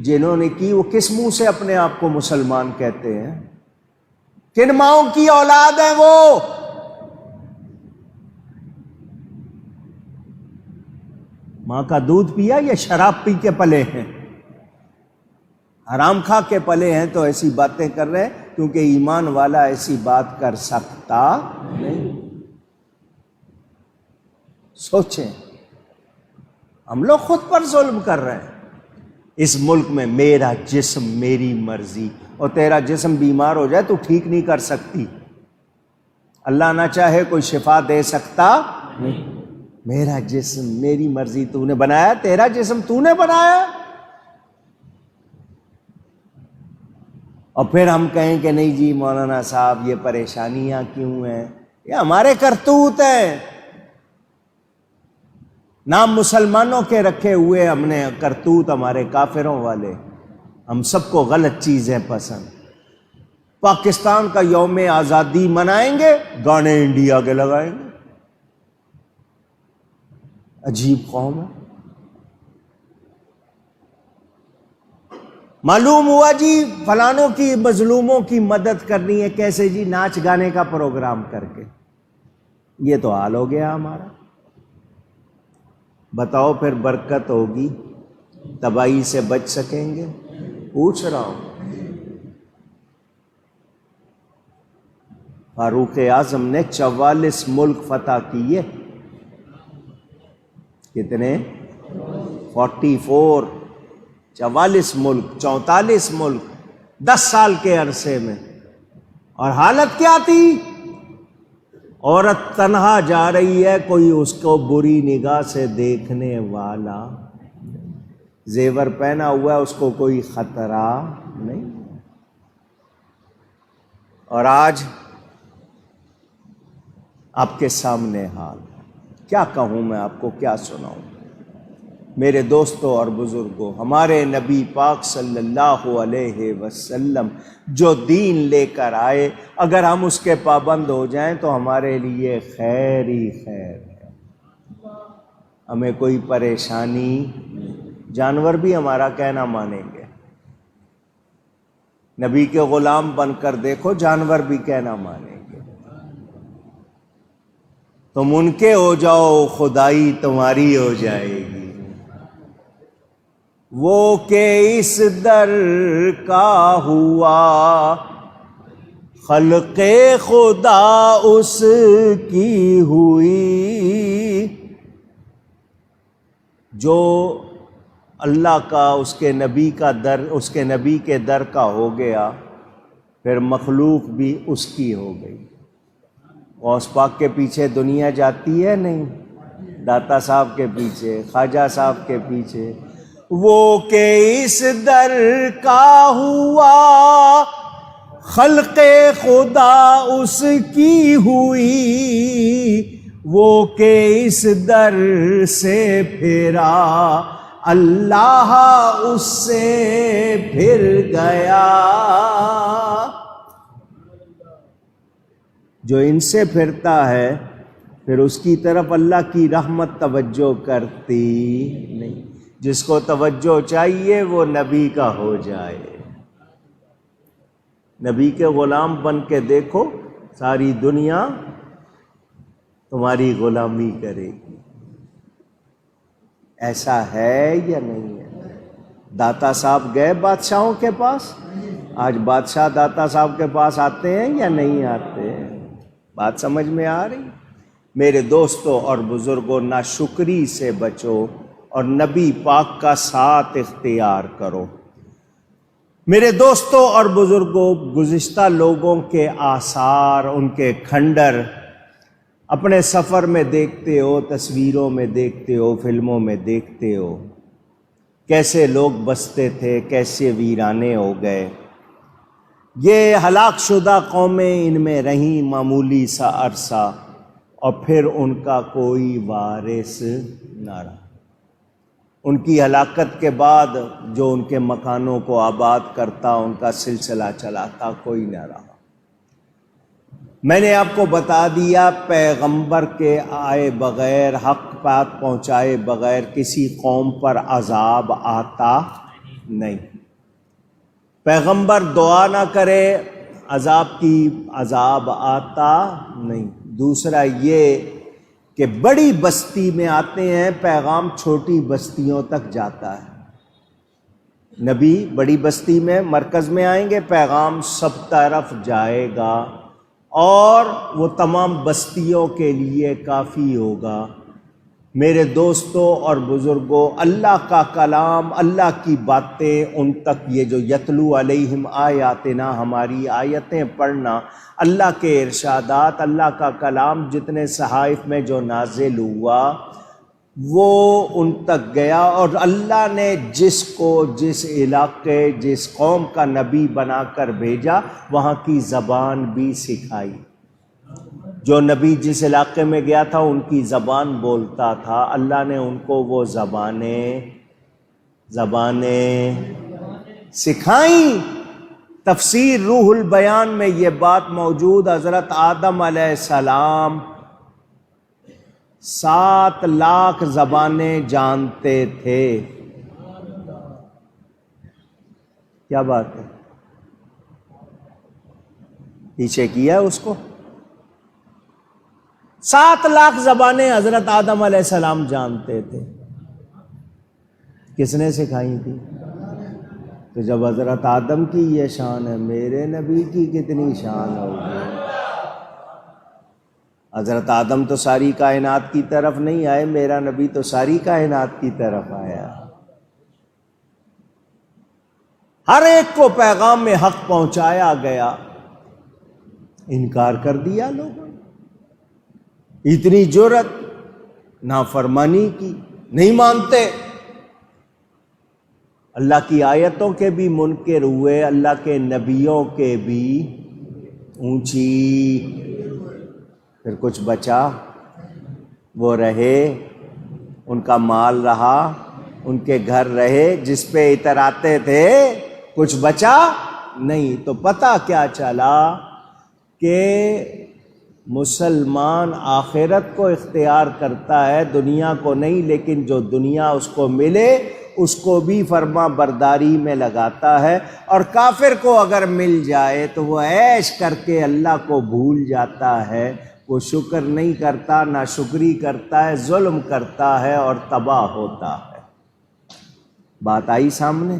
جنہوں نے کی وہ کس منہ سے اپنے آپ کو مسلمان کہتے ہیں؟ کن ماؤں کی اولاد ہیں وہ؟ ماں کا دودھ پیا یا شراب پی کے پلے ہیں؟ حرام کھا کے پلے ہیں تو ایسی باتیں کر رہے ہیں، کیونکہ ایمان والا ایسی بات کر سکتا نہیں. سوچیں، ہم لوگ خود پر ظلم کر رہے ہیں. اس ملک میں میرا جسم میری مرضی، اور تیرا جسم بیمار ہو جائے تو ٹھیک نہیں کر سکتی. اللہ نہ چاہے کوئی شفا دے سکتا نہیں. میرا جسم میری مرضی، تو نے بنایا، تیرا جسم تو نے بنایا. اور پھر ہم کہیں کہ نہیں جی مولانا صاحب یہ پریشانیاں کیوں ہیں؟ یہ ہمارے کرتوت ہیں، نام مسلمانوں کے رکھے ہوئے ہم نے کرتوت، ہمارے کافروں والے۔ ہم سب کو غلط چیزیں پسند۔ پاکستان کا یوم آزادی منائیں گے، گانے انڈیا کے لگائیں گے۔ عجیب قوم ہے۔ معلوم ہوا جی فلانوں کی مظلوموں کی مدد کرنی ہے، کیسے جی؟ ناچ گانے کا پروگرام کر کے۔ یہ تو حال ہو گیا ہمارا۔ بتاؤ پھر برکت ہوگی؟ تباہی سے بچ سکیں گے؟ پوچھ رہا ہوں۔ فاروق اعظم نے 44 ملک فتح کیے۔ کتنے؟ 44، 44 ملک، 44 ملک 10 سال کے عرصے میں۔ اور حالت کیا تھی؟ عورت تنہا جا رہی ہے، کوئی اس کو بری نگاہ سے دیکھنے والا، زیور پہنا ہوا ہے، اس کو کوئی خطرہ نہیں۔ اور آج آپ کے سامنے حال، کیا کہوں میں آپ کو، کیا سناؤں؟ میرے دوستوں اور بزرگوں، ہمارے نبی پاک صلی اللہ علیہ وسلم جو دین لے کر آئے، اگر ہم اس کے پابند ہو جائیں تو ہمارے لیے خیر ہی خیر ہے، ہمیں کوئی پریشانی نہیں۔ جانور بھی ہمارا کہنا مانیں گے۔ نبی کے غلام بن کر دیکھو، جانور بھی کہنا مانیں گے۔ تم ان کے ہو جاؤ، خدائی تمہاری ہو جائے گی۔ وہ کہ اس در کا ہوا، خلق خدا اس کی ہوئی۔ جو اللہ کا، اس کے نبی کا در، اس کے نبی کے در کا ہو گیا، پھر مخلوق بھی اس کی ہو گئی۔ غوث پاک کے پیچھے دنیا جاتی ہے نہیں، داتا صاحب کے پیچھے، خواجہ صاحب کے پیچھے۔ وہ کہ اس در کا ہوا، خلق خدا اس کی ہوئی۔ وہ کہ اس در سے پھرا، اللہ اس سے پھر گیا۔ جو ان سے پھرتا ہے، پھر اس کی طرف اللہ کی رحمت توجہ کرتی نہیں۔ جس کو توجہ چاہیے وہ نبی کا ہو جائے، نبی کے غلام بن کے دیکھو، ساری دنیا تمہاری غلامی کرے گی۔ ایسا ہے یا نہیں ہے؟ داتا صاحب گئے بادشاہوں کے پاس، آج بادشاہ داتا صاحب کے پاس آتے ہیں یا نہیں آتے ہیں؟ بات سمجھ میں آ رہی؟ میرے دوستوں اور بزرگوں، ناشکری سے بچو اور نبی پاک کا ساتھ اختیار کرو۔ میرے دوستوں اور بزرگوں، گزشتہ لوگوں کے آثار، ان کے کھنڈر اپنے سفر میں دیکھتے ہو، تصویروں میں دیکھتے ہو، فلموں میں دیکھتے ہو، کیسے لوگ بستے تھے، کیسے ویرانے ہو گئے۔ یہ ہلاک شدہ قومیں ان میں رہیں معمولی سا عرصہ، اور پھر ان کا کوئی وارث نہ رہا۔ ان کی ہلاکت کے بعد جو ان کے مکانوں کو آباد کرتا، ان کا سلسلہ چلاتا، کوئی نہ رہا۔ میں نے آپ کو بتا دیا، پیغمبر کے آئے بغیر، حق بات پہنچائے بغیر کسی قوم پر عذاب آتا نہیں۔ پیغمبر دعا نہ کرے، عذاب آتا نہیں۔ دوسرا یہ کہ بڑی بستی میں آتے ہیں، پیغام چھوٹی بستیوں تک جاتا ہے۔ نبی بڑی بستی میں، مرکز میں آئیں گے، پیغام سب طرف جائے گا، اور وہ تمام بستیوں کے لیے کافی ہوگا۔ میرے دوستوں اور بزرگوں، اللہ کا کلام، اللہ کی باتیں ان تک، یہ جو یتلو علیہم آیاتنا، ہماری آیتیں پڑھنا، اللہ کے ارشادات، اللہ کا کلام جتنے صحائف میں جو نازل ہوا، وہ ان تک گیا، اور اللہ نے جس کو جس علاقے جس قوم کا نبی بنا کر بھیجا وہاں کی زبان بھی سکھائی۔ جو نبی جس علاقے میں گیا تھا ان کی زبان بولتا تھا، اللہ نے ان کو وہ زبانیں سکھائیں۔ تفسیر روح البیان میں یہ بات موجود، حضرت آدم علیہ السلام 7 لاکھ زبانیں جانتے تھے۔ کیا بات ہے؟ پیچھے کیا اس کو 7 لاکھ زبانیں حضرت آدم علیہ السلام جانتے تھے۔ کس نے سکھائی تھی؟ تو جب حضرت آدم کی یہ شان ہے، میرے نبی کی کتنی شان ہوگی؟ حضرت آدم تو ساری کائنات کی طرف نہیں آئے، میرا نبی تو ساری کائنات کی طرف آیا۔ ہر ایک کو پیغام میں حق پہنچایا گیا، انکار کر دیا لوگوں نے۔ اتنی جرأت، نافرمانی کی، نہیں مانتے۔ اللہ کی آیتوں کے بھی منکر ہوئے، اللہ کے نبیوں کے بھی اونچی۔ پھر کچھ بچا، وہ رہے، ان کا مال رہا، ان کے گھر رہے، جس پہ اتراتے تھے، کچھ بچا نہیں۔ تو پتہ کیا چلا کہ مسلمان آخرت کو اختیار کرتا ہے، دنیا کو نہیں، لیکن جو دنیا اس کو ملے اس کو بھی فرما برداری میں لگاتا ہے، اور کافر کو اگر مل جائے تو وہ عیش کر کے اللہ کو بھول جاتا ہے، وہ شکر نہیں کرتا، ناشکری کرتا ہے، ظلم کرتا ہے اور تباہ ہوتا ہے۔ بات آئی سامنے؟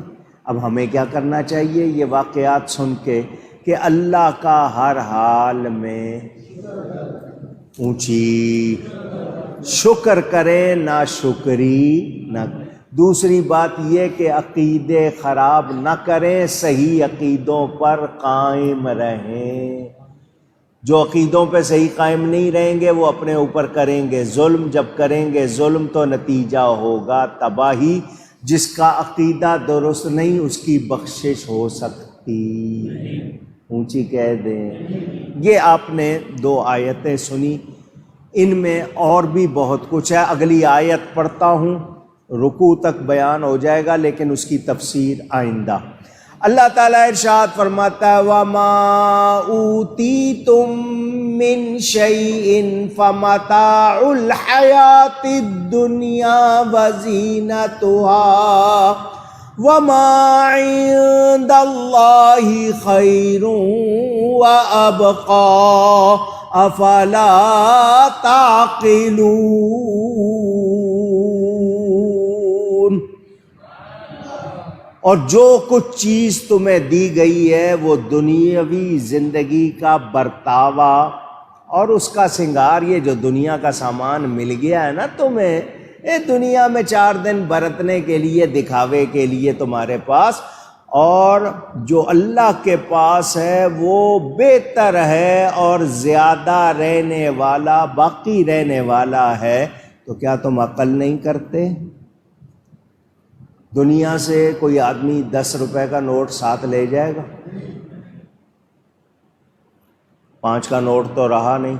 اب ہمیں کیا کرنا چاہیے یہ واقعات سن کے؟ کہ اللہ کا ہر حال میں اونچی، شکر کریں، ناشکری نہ کریں۔ دوسری بات یہ کہ عقیدے خراب نہ کریں، صحیح عقیدوں پر قائم رہیں۔ جو عقیدوں پہ صحیح قائم نہیں رہیں گے وہ اپنے اوپر کریں گے ظلم، جب کریں گے ظلم تو نتیجہ ہوگا تباہی۔ جس کا عقیدہ درست نہیں اس کی بخشش ہو سکتی، اونچی کہہ دیں۔ یہ آپ نے 2 آیتیں سنی، ان میں اور بھی بہت کچھ ہے، اگلی آیت پڑھتا ہوں، رکوع تک بیان ہو جائے گا، لیکن اس کی تفسیر آئندہ۔ اللہ تعالیٰ ارشاد فرماتا ہے وَمَا أُوتِيتُم مِّن شَيْءٍ فَمَتَاعُ الْحَيَاةِ الدُّنْيَا وَزِينَتُهَا وَمَا عِندَ اللَّهِ خَيْرٌ وَأَبْقَىٰ أَفَلَا تَعْقِلُونَ۔ اور جو کچھ چیز تمہیں دی گئی ہے وہ دنیاوی زندگی کا برتاوا اور اس کا سنگار، یہ جو دنیا کا سامان مل گیا ہے نا تمہیں، یہ دنیا میں 4 دن برتنے کے لیے، دکھاوے کے لیے تمہارے پاس، اور جو اللہ کے پاس ہے وہ بہتر ہے اور زیادہ رہنے والا، باقی رہنے والا ہے۔ تو کیا تم عقل نہیں کرتے؟ دنیا سے کوئی آدمی 10 روپے کا نوٹ ساتھ لے جائے گا؟ 5 کا نوٹ تو رہا نہیں،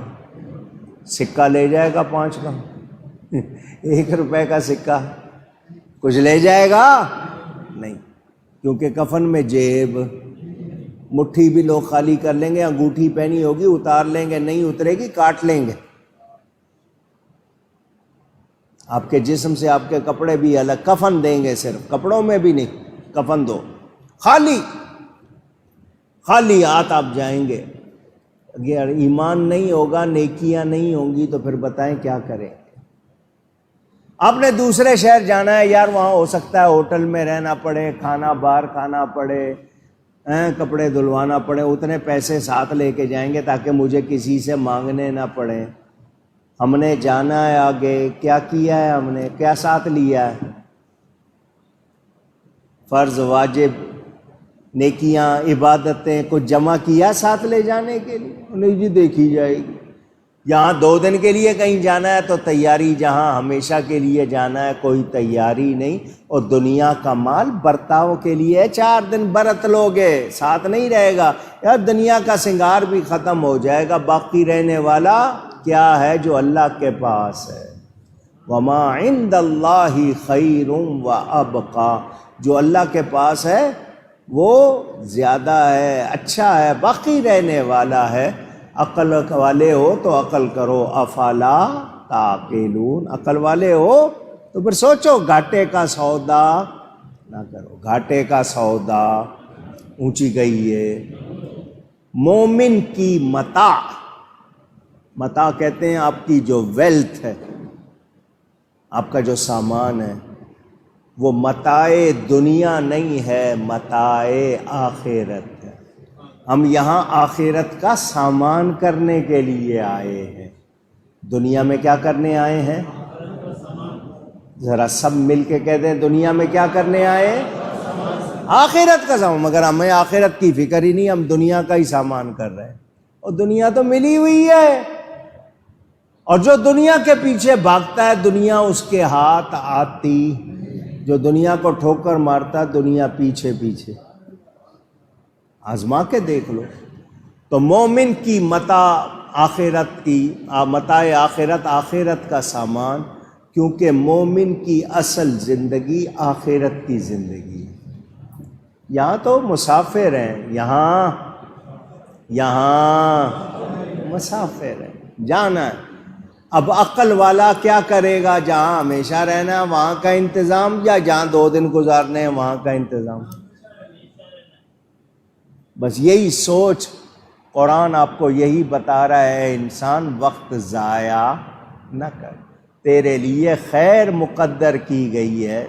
سکہ لے جائے گا 5 کا؟ 1 روپے کا سکہ کچھ لے جائے گا؟ نہیں، کیونکہ کفن میں جیب، مٹھی بھی لوگ خالی کر لیں گے، انگوٹھی پہنی ہوگی اتار لیں گے، نہیں اترے گی کاٹ لیں گے۔ آپ کے جسم سے آپ کے کپڑے بھی الگ، کفن دیں گے، صرف کپڑوں میں بھی نہیں، کفن دو، خالی ہاتھ آپ جائیں گے۔ اگر ایمان نہیں ہوگا، نیکیاں نہیں ہوں گی تو پھر بتائیں کیا کریں؟ آپ نے دوسرے شہر جانا ہے، یار وہاں ہو سکتا ہے ہوٹل میں رہنا پڑے، کھانا باہر کھانا پڑے، کپڑے دھلوانا پڑے، اتنے پیسے ساتھ لے کے جائیں گے تاکہ مجھے کسی سے مانگنے نہ پڑے۔ ہم نے جانا ہے آگے، کیا کیا ہے ہم نے، کیا ساتھ لیا ہے؟ فرض، واجب، نیکیاں، عبادتیں کچھ جمع کیا ساتھ لے جانے کے لیے؟ نہیں جی دیکھی جائے گی، یہاں 2 دن کے لیے کہیں جانا ہے تو تیاری، جہاں ہمیشہ کے لیے جانا ہے کوئی تیاری نہیں. اور دنیا کا مال برتاؤ کے لیے 4 دن برت لوگے، ساتھ نہیں رہے گا. یار دنیا کا سنگار بھی ختم ہو جائے گا، باقی رہنے والا کیا ہے؟ جو اللہ کے پاس ہے. وما عند اللہ خیر وابقی، جو اللہ کے پاس ہے وہ زیادہ ہے، اچھا ہے، باقی رہنے والا ہے. عقل والے ہو تو عقل کرو. افلا تعقلون، عقل والے ہو تو پھر سوچو، گھاٹے کا سودا نہ کرو. گھاٹے کا سودا اونچی گئی ہے. مومن کی متاع، متاع کہتے ہیں آپ کی جو ویلتھ ہے، آپ کا جو سامان ہے، وہ متاع دنیا نہیں ہے، متاع آخرت ہے. ہم یہاں آخرت کا سامان کرنے کے لیے آئے ہیں. دنیا میں کیا کرنے آئے ہیں؟ ذرا سب مل کے کہہ دیں، دنیا میں کیا کرنے آئے ہیں؟ آخرت کا سامان. مگر ہمیں آخرت کی فکر ہی نہیں، ہم دنیا کا ہی سامان کر رہے ہیں. اور دنیا تو ملی ہوئی ہے، اور جو دنیا کے پیچھے بھاگتا ہے دنیا اس کے ہاتھ آتی. جو دنیا کو ٹھوکر مارتا ہے دنیا پیچھے پیچھے. آزما کے دیکھ لو. تو مومن کی متاع آخرت کی، متاع آخرت، آخرت کا سامان، کیونکہ مومن کی اصل زندگی آخرت کی زندگی ہے. یہاں تو مسافر ہیں، یہاں مسافر ہیں، جانا ہے. اب عقل والا کیا کرے گا؟ جہاں ہمیشہ رہنا ہے وہاں کا انتظام، یا جہاں 2 دن گزارنے ہیں وہاں کا انتظام؟ بس یہی سوچ. قرآن آپ کو یہی بتا رہا ہے، انسان وقت ضائع نہ کر. تیرے لیے خیر مقدر کی گئی ہے،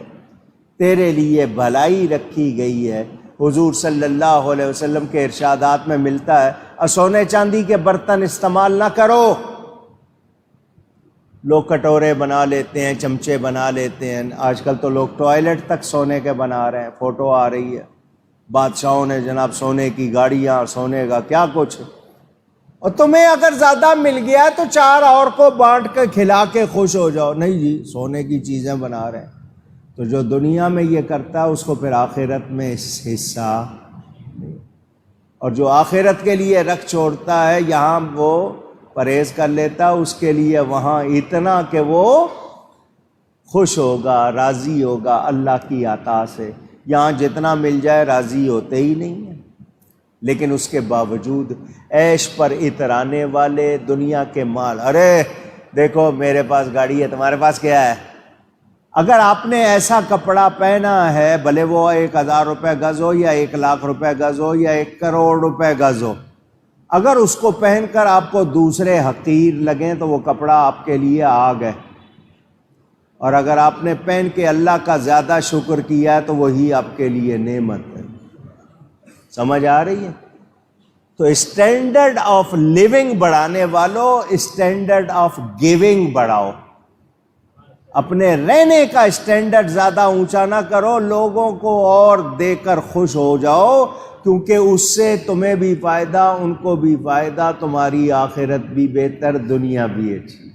تیرے لیے بھلائی رکھی گئی ہے. حضور صلی اللہ علیہ وسلم کے ارشادات میں ملتا ہے، سونے چاندی کے برتن استعمال نہ کرو. لوگ کٹورے بنا لیتے ہیں، چمچے بنا لیتے ہیں. آج کل تو لوگ ٹوائلٹ تک سونے کے بنا رہے ہیں، فوٹو آ رہی ہے. بادشاہوں نے جناب سونے کی گاڑیاں، سونے کا کیا کچھ. اور تمہیں اگر زیادہ مل گیا تو 4 اور کو بانٹ کے کھلا کے خوش ہو جاؤ. نہیں جی، سونے کی چیزیں بنا رہے ہیں. تو جو دنیا میں یہ کرتا ہے اس کو پھر آخرت میں حصہ نہیں. اور جو آخرت کے لیے رکھ چھوڑتا ہے، یہاں وہ پرہیز کر لیتا، اس کے لیے وہاں اتنا کہ وہ خوش ہوگا، راضی ہوگا اللہ کی عطا سے. یہاں جتنا مل جائے راضی ہوتے ہی نہیں ہیں. لیکن اس کے باوجود عیش پر اترانے والے، دنیا کے مال، ارے دیکھو میرے پاس گاڑی ہے، تمہارے پاس کیا ہے؟ اگر آپ نے ایسا کپڑا پہنا ہے، بھلے وہ 1000 روپے گز ہو یا 1,00,000 روپے گز ہو یا 1 کروڑ روپے گز ہو، اگر اس کو پہن کر آپ کو دوسرے حقیر لگیں تو وہ کپڑا آپ کے لیے آگ ہے. اور اگر آپ نے پہن کے اللہ کا زیادہ شکر کیا ہے تو وہی آپ کے لیے نعمت ہے. سمجھ آ رہی ہے؟ تو اسٹینڈرڈ آف لیونگ بڑھانے والوں، اسٹینڈرڈ آف گیونگ بڑھاؤ. اپنے رہنے کا اسٹینڈرڈ زیادہ اونچا نہ کرو، لوگوں کو اور دے کر خوش ہو جاؤ، کیونکہ اس سے تمہیں بھی فائدہ، ان کو بھی فائدہ، تمہاری آخرت بھی بہتر، دنیا بھی اچھی.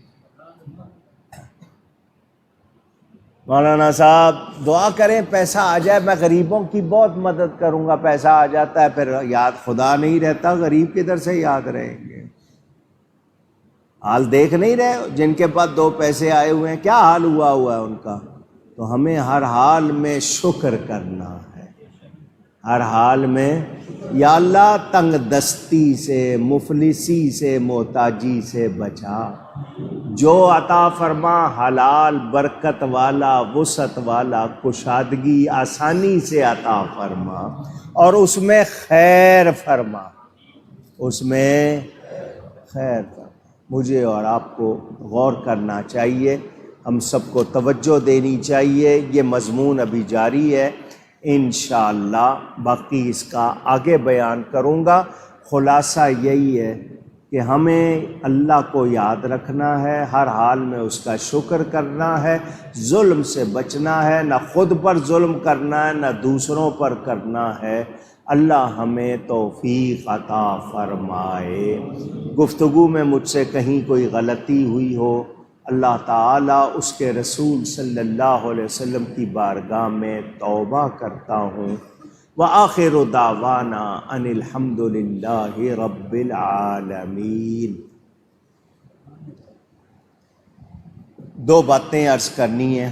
مولانا صاحب دعا کریں پیسہ آ جائے، میں غریبوں کی بہت مدد کروں گا. پیسہ آ جاتا ہے پھر یاد خدا نہیں رہتا، غریب کدھر سے یاد رہیں گے؟ حال دیکھ نہیں رہے جن کے پاس 2 پیسے آئے ہوئے ہیں کیا حال ہوا ہے ان کا. تو ہمیں ہر حال میں شکر کرنا ہے، ہر حال میں. یا اللہ تنگ دستی سے، مفلسی سے، محتاجی سے بچا. جو عطا فرما حلال، برکت والا، وسعت والا، کشادگی، آسانی سے عطا فرما، اور اس میں خیر فرما، اس میں خیر فرما. مجھے اور آپ کو غور کرنا چاہیے، ہم سب کو توجہ دینی چاہیے. یہ مضمون ابھی جاری ہے، انشاءاللہ باقی اس کا آگے بیان کروں گا. خلاصہ یہی ہے کہ ہمیں اللہ کو یاد رکھنا ہے، ہر حال میں اس کا شکر کرنا ہے، ظلم سے بچنا ہے، نہ خود پر ظلم کرنا ہے نہ دوسروں پر کرنا ہے۔ اللہ ہمیں توفیق عطا فرمائے۔ گفتگو میں مجھ سے کہیں کوئی غلطی ہوئی ہو، اللہ تعالیٰ اس کے رسول صلی اللہ علیہ وسلم کی بارگاہ میں توبہ کرتا ہوں۔ وآخر دعوانا ان الحمد للہ رب العالمین۔ دو باتیں عرض کرنی ہیں۔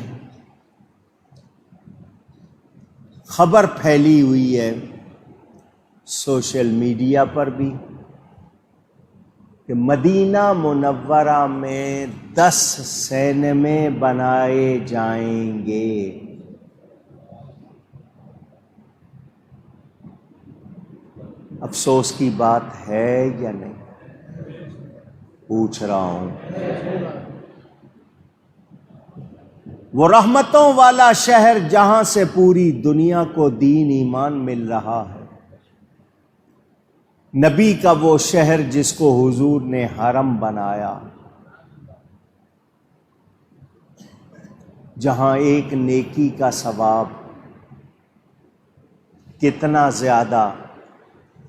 خبر پھیلی ہوئی ہے سوشل میڈیا پر بھی کہ مدینہ منورہ میں 10 سینمے بنائے جائیں گے۔ افسوس کی بات ہے یا نہیں؟ پوچھ رہا ہوں۔ وہ رحمتوں والا شہر جہاں سے پوری دنیا کو دین ایمان مل رہا ہے، نبی کا وہ شہر جس کو حضور نے حرم بنایا، جہاں ایک نیکی کا ثواب کتنا زیادہ،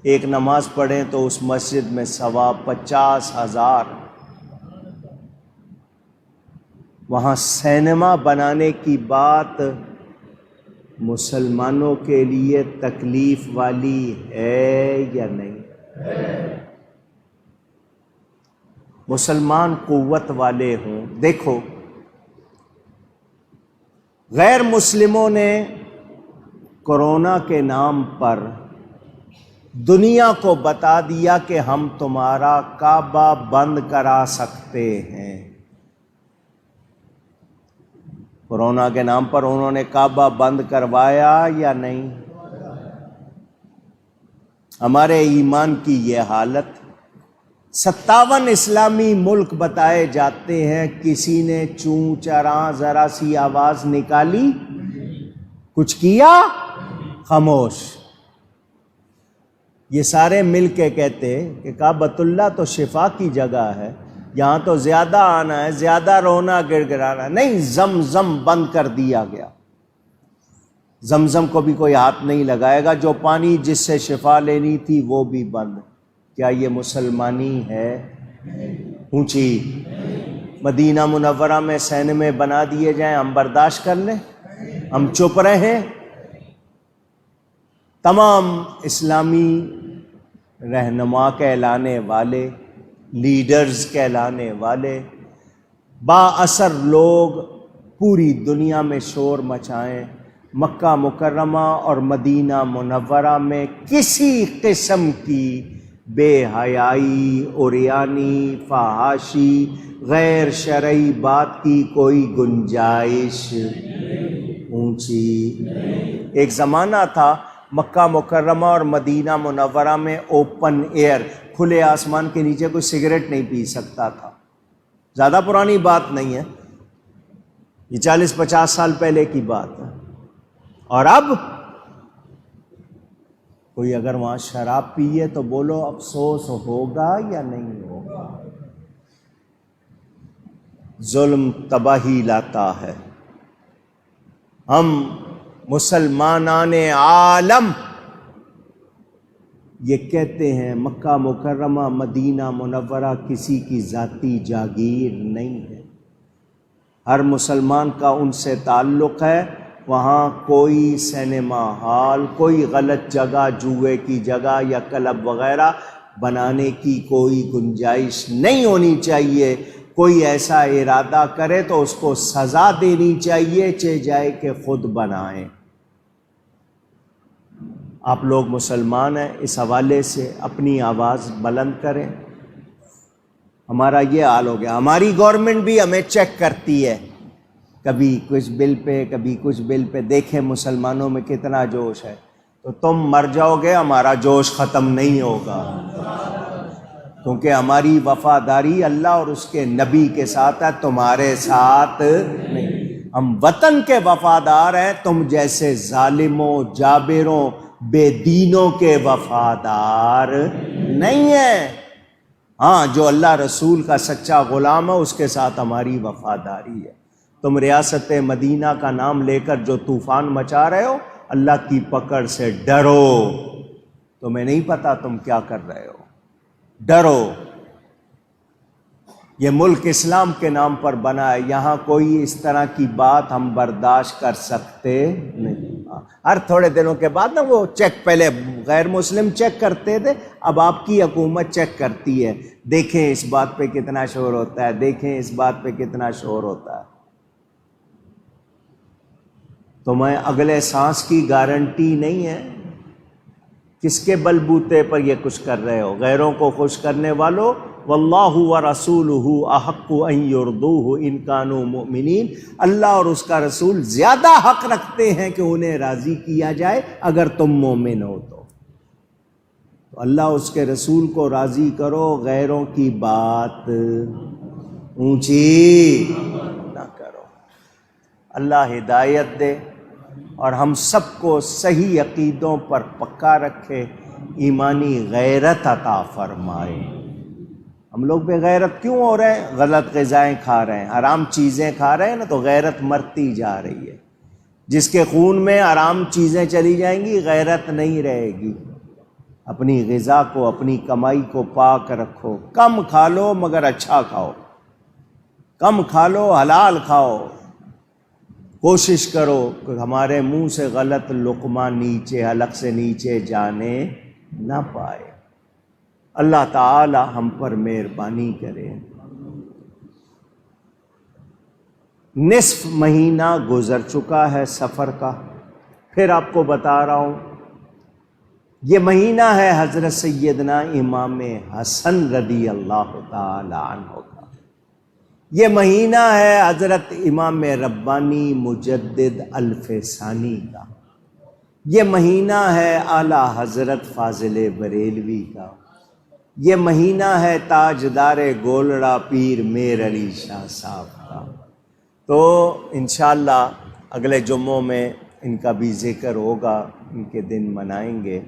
ایک نماز پڑھیں تو اس مسجد میں ثواب 50,000۔ وہاں سینما بنانے کی بات مسلمانوں کے لیے تکلیف والی ہے یا نہیں؟ مسلمان قوت والے ہوں۔ دیکھو، غیر مسلموں نے کورونا کے نام پر دنیا کو بتا دیا کہ ہم تمہارا کعبہ بند کرا سکتے ہیں۔ کورونا کے نام پر انہوں نے کعبہ بند کروایا یا نہیں؟ ہمارے ایمان کی یہ حالت۔ 57 اسلامی ملک بتائے جاتے ہیں، کسی نے چوں چراں ذرا سی آواز نکالی؟ کچھ کیا؟ خاموش۔ یہ سارے مل کے کہتے کہ کعبۃ اللہ تو شفا کی جگہ ہے، یہاں تو زیادہ آنا ہے، زیادہ رونا گڑ گڑانا نہیں۔ زمزم بند کر دیا گیا۔ زمزم کو بھی کوئی ہاتھ نہیں لگائے گا، جو پانی جس سے شفا لینی تھی وہ بھی بند۔ کیا یہ مسلمانی ہے؟ اونچی۔ مدینہ منورہ میں سینمے بنا دیے جائیں، ہم برداشت کر لیں؟ ہم چپ رہیں؟ تمام اسلامی رہنما کہلانے والے، لیڈرز کہلانے والے، با اثر لوگ پوری دنیا میں شور مچائیں، مکہ مکرمہ اور مدینہ منورہ میں کسی قسم کی بے حیائی، عریانی، فحاشی، غیر شرعی بات کی کوئی گنجائش اونچی۔ ایک زمانہ تھا مکہ مکرمہ اور مدینہ منورہ میں اوپن ایئر، کھلے آسمان کے نیچے کوئی سگریٹ نہیں پی سکتا تھا۔ زیادہ پرانی بات نہیں ہے، یہ 40-50 سال پہلے کی بات ہے۔ اور اب کوئی اگر وہاں شراب پیے تو بولو افسوس ہوگا یا نہیں ہوگا؟ ظلم تباہی لاتا ہے۔ ہم مسلمانان عالم یہ کہتے ہیں مکہ مکرمہ مدینہ منورہ کسی کی ذاتی جاگیر نہیں ہے، ہر مسلمان کا ان سے تعلق ہے۔ وہاں کوئی سینما ہال، کوئی غلط جگہ، جوئے کی جگہ یا کلب وغیرہ بنانے کی کوئی گنجائش نہیں ہونی چاہیے۔ کوئی ایسا ارادہ کرے تو اس کو سزا دینی چاہیے، چہ جائے کہ خود بنائیں۔ آپ لوگ مسلمان ہیں، اس حوالے سے اپنی آواز بلند کریں۔ ہمارا یہ حال ہو گیا، ہماری گورنمنٹ بھی ہمیں چیک کرتی ہے، کبھی کچھ بل پہ کبھی کچھ بل پہ۔ دیکھیں مسلمانوں میں کتنا جوش ہے، تو تم مر جاؤ گے ہمارا جوش ختم نہیں ہوگا، کیونکہ ہماری وفاداری اللہ اور اس کے نبی کے ساتھ ہے، تمہارے ساتھ نہیں۔ ہم وطن کے وفادار ہیں، تم جیسے ظالموں، جابروں، بے دینوں کے وفادار نہیں ہیں۔ ہاں جو اللہ رسول کا سچا غلام ہے اس کے ساتھ ہماری وفاداری ہے۔ تم ریاست مدینہ کا نام لے کر جو طوفان مچا رہے ہو، اللہ کی پکڑ سے ڈرو، تمہیں نہیں پتا تم کیا کر رہے ہو، ڈرو۔ یہ ملک اسلام کے نام پر بنا ہے، یہاں کوئی اس طرح کی بات ہم برداشت کر سکتے نہیں۔ ہر تھوڑے دنوں کے بعد نا وہ چیک، پہلے غیر مسلم چیک کرتے تھے، اب آپ کی حکومت چیک کرتی ہے، دیکھیں اس بات پہ کتنا شور ہوتا ہے، دیکھیں اس بات پہ کتنا شور ہوتا ہے۔ تمہیں اگلے سانس کی گارنٹی نہیں ہے، کس کے بل بوتے پر یہ کچھ کر رہے ہو؟ غیروں کو خوش کرنے والوں، واللہ ورسولہ احق ان یرضوہ ان کانوا مؤمنین، اللہ اور اس کا رسول زیادہ حق رکھتے ہیں کہ انہیں راضی کیا جائے اگر تم مومن ہو تو اللہ اس کے رسول کو راضی کرو، غیروں کی بات اونچی نہ کرو۔ اللہ ہدایت دے اور ہم سب کو صحیح عقیدوں پر پکا رکھے، ایمانی غیرت عطا فرمائے۔ ہم لوگ بے غیرت کیوں ہو رہے ہیں؟ غلط غذائیں کھا رہے ہیں، حرام چیزیں کھا رہے ہیں نا، تو غیرت مرتی جا رہی ہے۔ جس کے خون میں حرام چیزیں چلی جائیں گی غیرت نہیں رہے گی۔ اپنی غذا کو، اپنی کمائی کو پاک رکھو، کم کھا لو مگر اچھا کھاؤ، کم کھا لو حلال کھاؤ، کوشش کرو کہ ہمارے منہ سے غلط لقمہ نیچے، حلق سے نیچے جانے نہ پائے۔ اللہ تعالی ہم پر مہربانی کرے۔ نصف مہینہ گزر چکا ہے سفر کا، پھر آپ کو بتا رہا ہوں، یہ مہینہ ہے حضرت سیدنا امام حسن رضی اللہ تعالی عنہ کا، یہ مہینہ ہے حضرت امام ربانی مجدد الف ثانی کا، یہ مہینہ ہے اعلیٰ حضرت فاضل بریلوی کا، یہ مہینہ ہے تاجدار گولڑا پیر میر علی شاہ صاحب کا۔ تو انشاءاللہ اگلے جمعوں میں ان کا بھی ذکر ہوگا، ان کے دن منائیں گے۔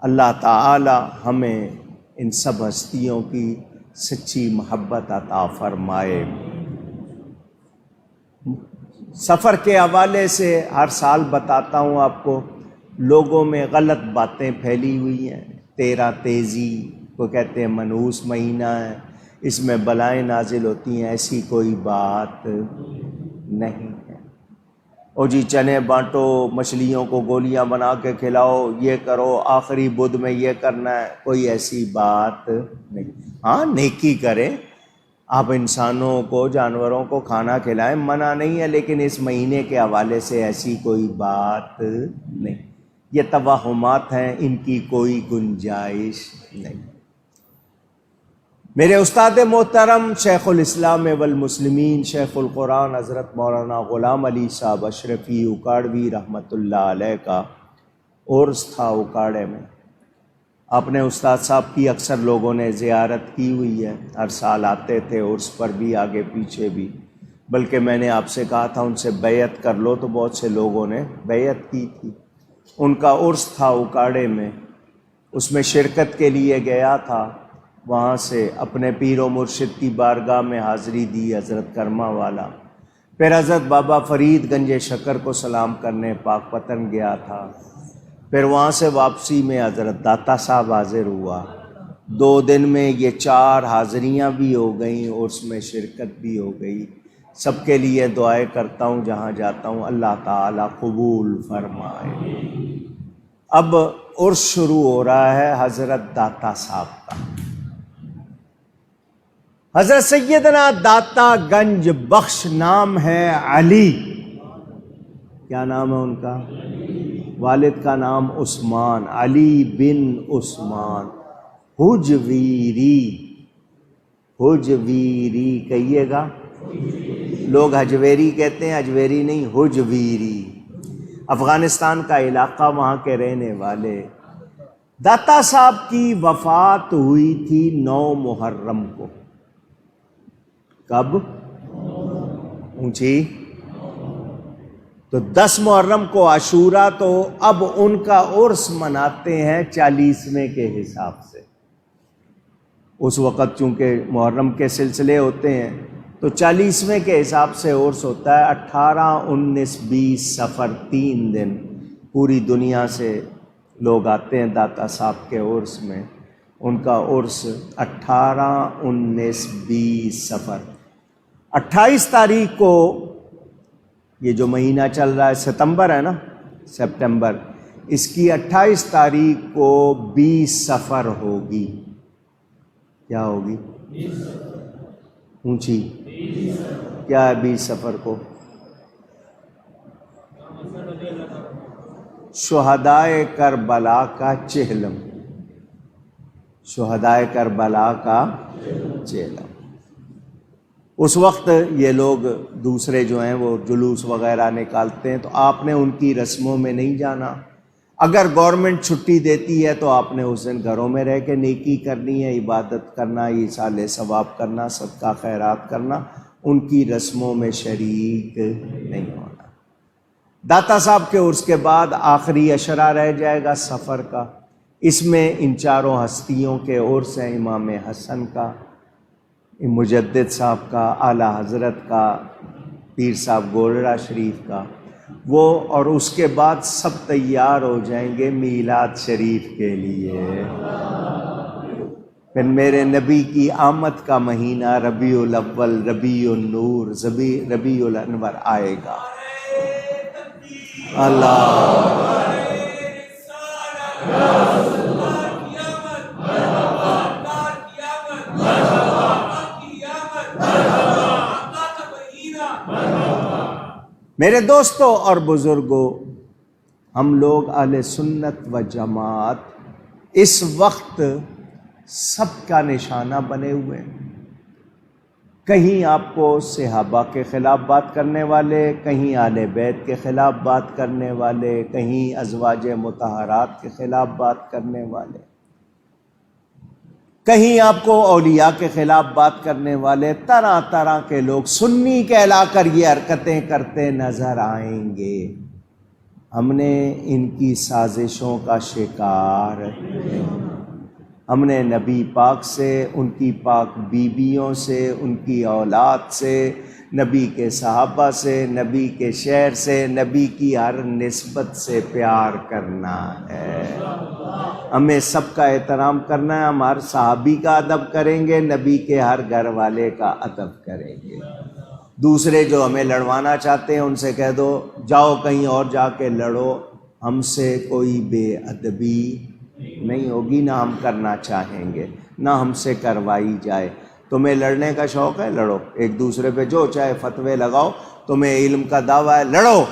اللہ تعالی ہمیں ان سب ہستیوں کی سچی محبت عطا فرمائے۔ سفر کے حوالے سے ہر سال بتاتا ہوں آپ کو، لوگوں میں غلط باتیں پھیلی ہوئی ہیں۔ 13 تیزی کو کہتے ہیں منحوس مہینہ ہے، اس میں بلائیں نازل ہوتی ہیں، ایسی کوئی بات نہیں ہے۔ او جی چنے بانٹو، مچھلیوں کو گولیاں بنا کے کھلاؤ، یہ کرو، آخری بدھ میں یہ کرنا ہے، کوئی ایسی بات نہیں۔ ہاں نیکی کریں، آپ انسانوں کو، جانوروں کو کھانا کھلائیں، منع نہیں ہے، لیکن اس مہینے کے حوالے سے ایسی کوئی بات نہیں۔ یہ توہمات ہیں، ان کی کوئی گنجائش نہیں۔ میرے استاد محترم شیخ الاسلام والمسلمین شیخ القرآن حضرت مولانا غلام علی صاحب اشرفی اکاڑوی رحمۃ اللہ علیہ کا عرس تھا اکاڑے میں۔ اپنے استاد صاحب کی اکثر لوگوں نے زیارت کی ہوئی ہے، ہر سال آتے تھے عرس پر بھی، آگے پیچھے بھی، بلکہ میں نے آپ سے کہا تھا ان سے بیعت کر لو، تو بہت سے لوگوں نے بیعت کی تھی۔ ان کا عرس تھا اکاڑے میں، اس میں شرکت کے لیے گیا تھا، وہاں سے اپنے پیر و مرشد کی بارگاہ میں حاضری دی حضرت کرما والا، پھر حضرت بابا فرید گنج شکر کو سلام کرنے پاک پتن گیا تھا، پھر وہاں سے واپسی میں حضرت داتا صاحب حاضر ہوا۔ 2 دن میں یہ 4 حاضریاں بھی ہو گئیں اور اس میں شرکت بھی ہو گئی۔ سب کے لیے دعائیں کرتا ہوں جہاں جاتا ہوں، اللہ تعالیٰ قبول فرمائے۔ اب عرس شروع ہو رہا ہے حضرت داتا صاحب کا۔ حضرت سیدنا داتا گنج بخش نام ہے علی، کیا نام ہے ان کا؟ والد کا نام عثمان، علی بن عثمان حجویری، حجویری کہیے گا، لوگ حجویری کہتے ہیں، حجویری نہیں، حجویری، افغانستان کا علاقہ، وہاں کے رہنے والے۔ داتا صاحب کی وفات ہوئی تھی 9 محرم کو۔ کب؟ اونچی، تو 10 محرم کو عاشورہ، تو اب ان کا عرس مناتے ہیں 40ویں کے حساب سے۔ اس وقت چونکہ محرم کے سلسلے ہوتے ہیں تو 40ویں کے حساب سے عرس ہوتا ہے. 18، 19، 20 سفر 3 دن پوری دنیا سے لوگ آتے ہیں داتا صاحب کے عرس میں. ان کا عرس 18، 19، 20 سفر. 28 تاریخ کو یہ جو مہینہ چل رہا ہے ستمبر ہے نا، سپٹمبر، اس کی 28 تاریخ کو 20 سفر ہوگی. کیا ہوگی؟ اونچی کیا ہے 20 سفر کو؟ شہدائے کربلا کا چہلم. شہدائے کربلا کا چہلم. اس وقت یہ لوگ دوسرے جو ہیں وہ جلوس وغیرہ نکالتے ہیں، تو آپ نے ان کی رسموں میں نہیں جانا. اگر گورنمنٹ چھٹی دیتی ہے تو آپ نے اس دن گھروں میں رہ کے نیکی کرنی ہے، عبادت کرنا، ایصال ثواب کرنا، صدقہ خیرات کرنا. ان کی رسموں میں شریک نہیں ہونا. داتا صاحب کے عرس کے بعد آخری عشرہ رہ جائے گا سفر کا. اس میں ان چاروں ہستیوں کے عرس ہیں، امام حسن کا، مجدد صاحب کا، اعلیٰ حضرت کا، پیر صاحب گولڑا شریف کا. وہ اور اس کے بعد سب تیار ہو جائیں گے میلاد شریف کے لیے. پھر میرے نبی کی آمد کا مہینہ ربیع الاول، ربیع النور، ربیع الانور آئے گا. اللہ میرے دوستوں اور بزرگوں، ہم لوگ اہل سنت و جماعت اس وقت سب کا نشانہ بنے ہوئے ہیں. کہیں آپ کو صحابہ کے خلاف بات کرنے والے، کہیں اہل بیت کے خلاف بات کرنے والے، کہیں ازواج مطہرات کے خلاف بات کرنے والے، کہیں آپ کو اولیاء کے خلاف بات کرنے والے. طرح طرح کے لوگ سنی کہلا کر یہ حرکتیں کرتے نظر آئیں گے. ہم نے ان کی سازشوں کا شکار نہیں. ہم نے نبی پاک سے، ان کی پاک بیویوں سے، ان کی اولاد سے، نبی کے صحابہ سے، نبی کے شہر سے، نبی کی ہر نسبت سے پیار کرنا ہے. ہمیں سب کا احترام کرنا ہے. ہم ہر صحابی کا ادب کریں گے، نبی کے ہر گھر والے کا ادب کریں گے. دوسرے جو ہمیں لڑوانا چاہتے ہیں ان سے کہہ دو جاؤ کہیں اور جا کے لڑو. ہم سے کوئی بے ادبی نہیں ہوگی، نہ ہم کرنا چاہیں گے، نہ ہم سے کروائی جائے. تمہیں لڑنے کا شوق ہے لڑو، ایک دوسرے پہ جو چاہے فتوے لگاؤ. تمہیں علم کا دعویٰ ہے لڑو،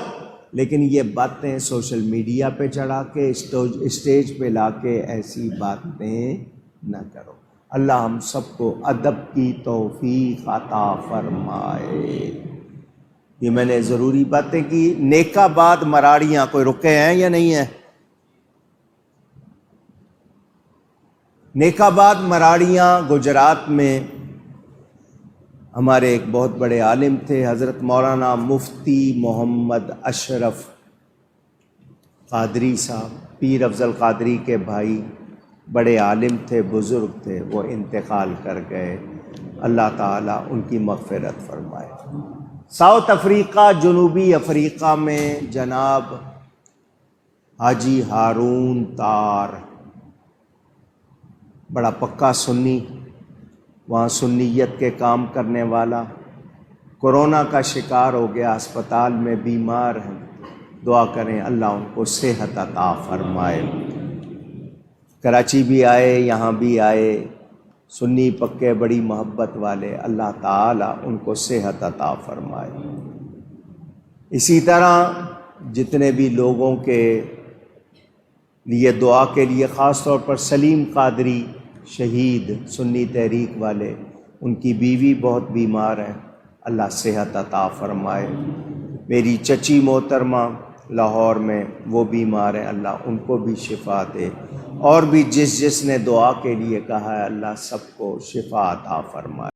لیکن یہ باتیں سوشل میڈیا پہ چڑھا کے اسٹیج پہ لا کے ایسی باتیں نہ کرو. اللہ ہم سب کو ادب کی توفیق عطا فرمائے. یہ میں نے ضروری باتیں کی. نیکاباد مراڑیاں کوئی رکے ہیں یا نہیں ہیں؟ نیکاباد مراڑیاں گجرات میں ہمارے ایک بہت بڑے عالم تھے، حضرت مولانا مفتی محمد اشرف قادری صاحب، پیر افضل قادری کے بھائی، بڑے عالم تھے، بزرگ تھے. وہ انتقال کر گئے. اللہ تعالیٰ ان کی مغفرت فرمائے. ساؤتھ افریقہ، جنوبی افریقہ میں جناب حاجی ہارون تار، بڑا پکا سنی، وہاں سنیت کے کام کرنے والا، کورونا کا شکار ہو گیا، ہسپتال میں بیمار ہیں. دعا کریں اللہ ان کو صحت عطا فرمائے. کراچی بھی آئے، یہاں بھی آئے، سنی پکے بڑی محبت والے. اللہ تعالیٰ ان کو صحت عطا فرمائے. اسی طرح جتنے بھی لوگوں کے لیے دعا کے لیے، خاص طور پر سلیم قادری شہید سنی تحریک والے، ان کی بیوی بہت بیمار ہے، اللہ صحت عطا فرمائے. میری چچی محترمہ لاہور میں وہ بیمار ہیں، اللہ ان کو بھی شفا دے. اور بھی جس نے دعا کے لیے کہا ہے اللہ سب کو شفا عطا فرمائے.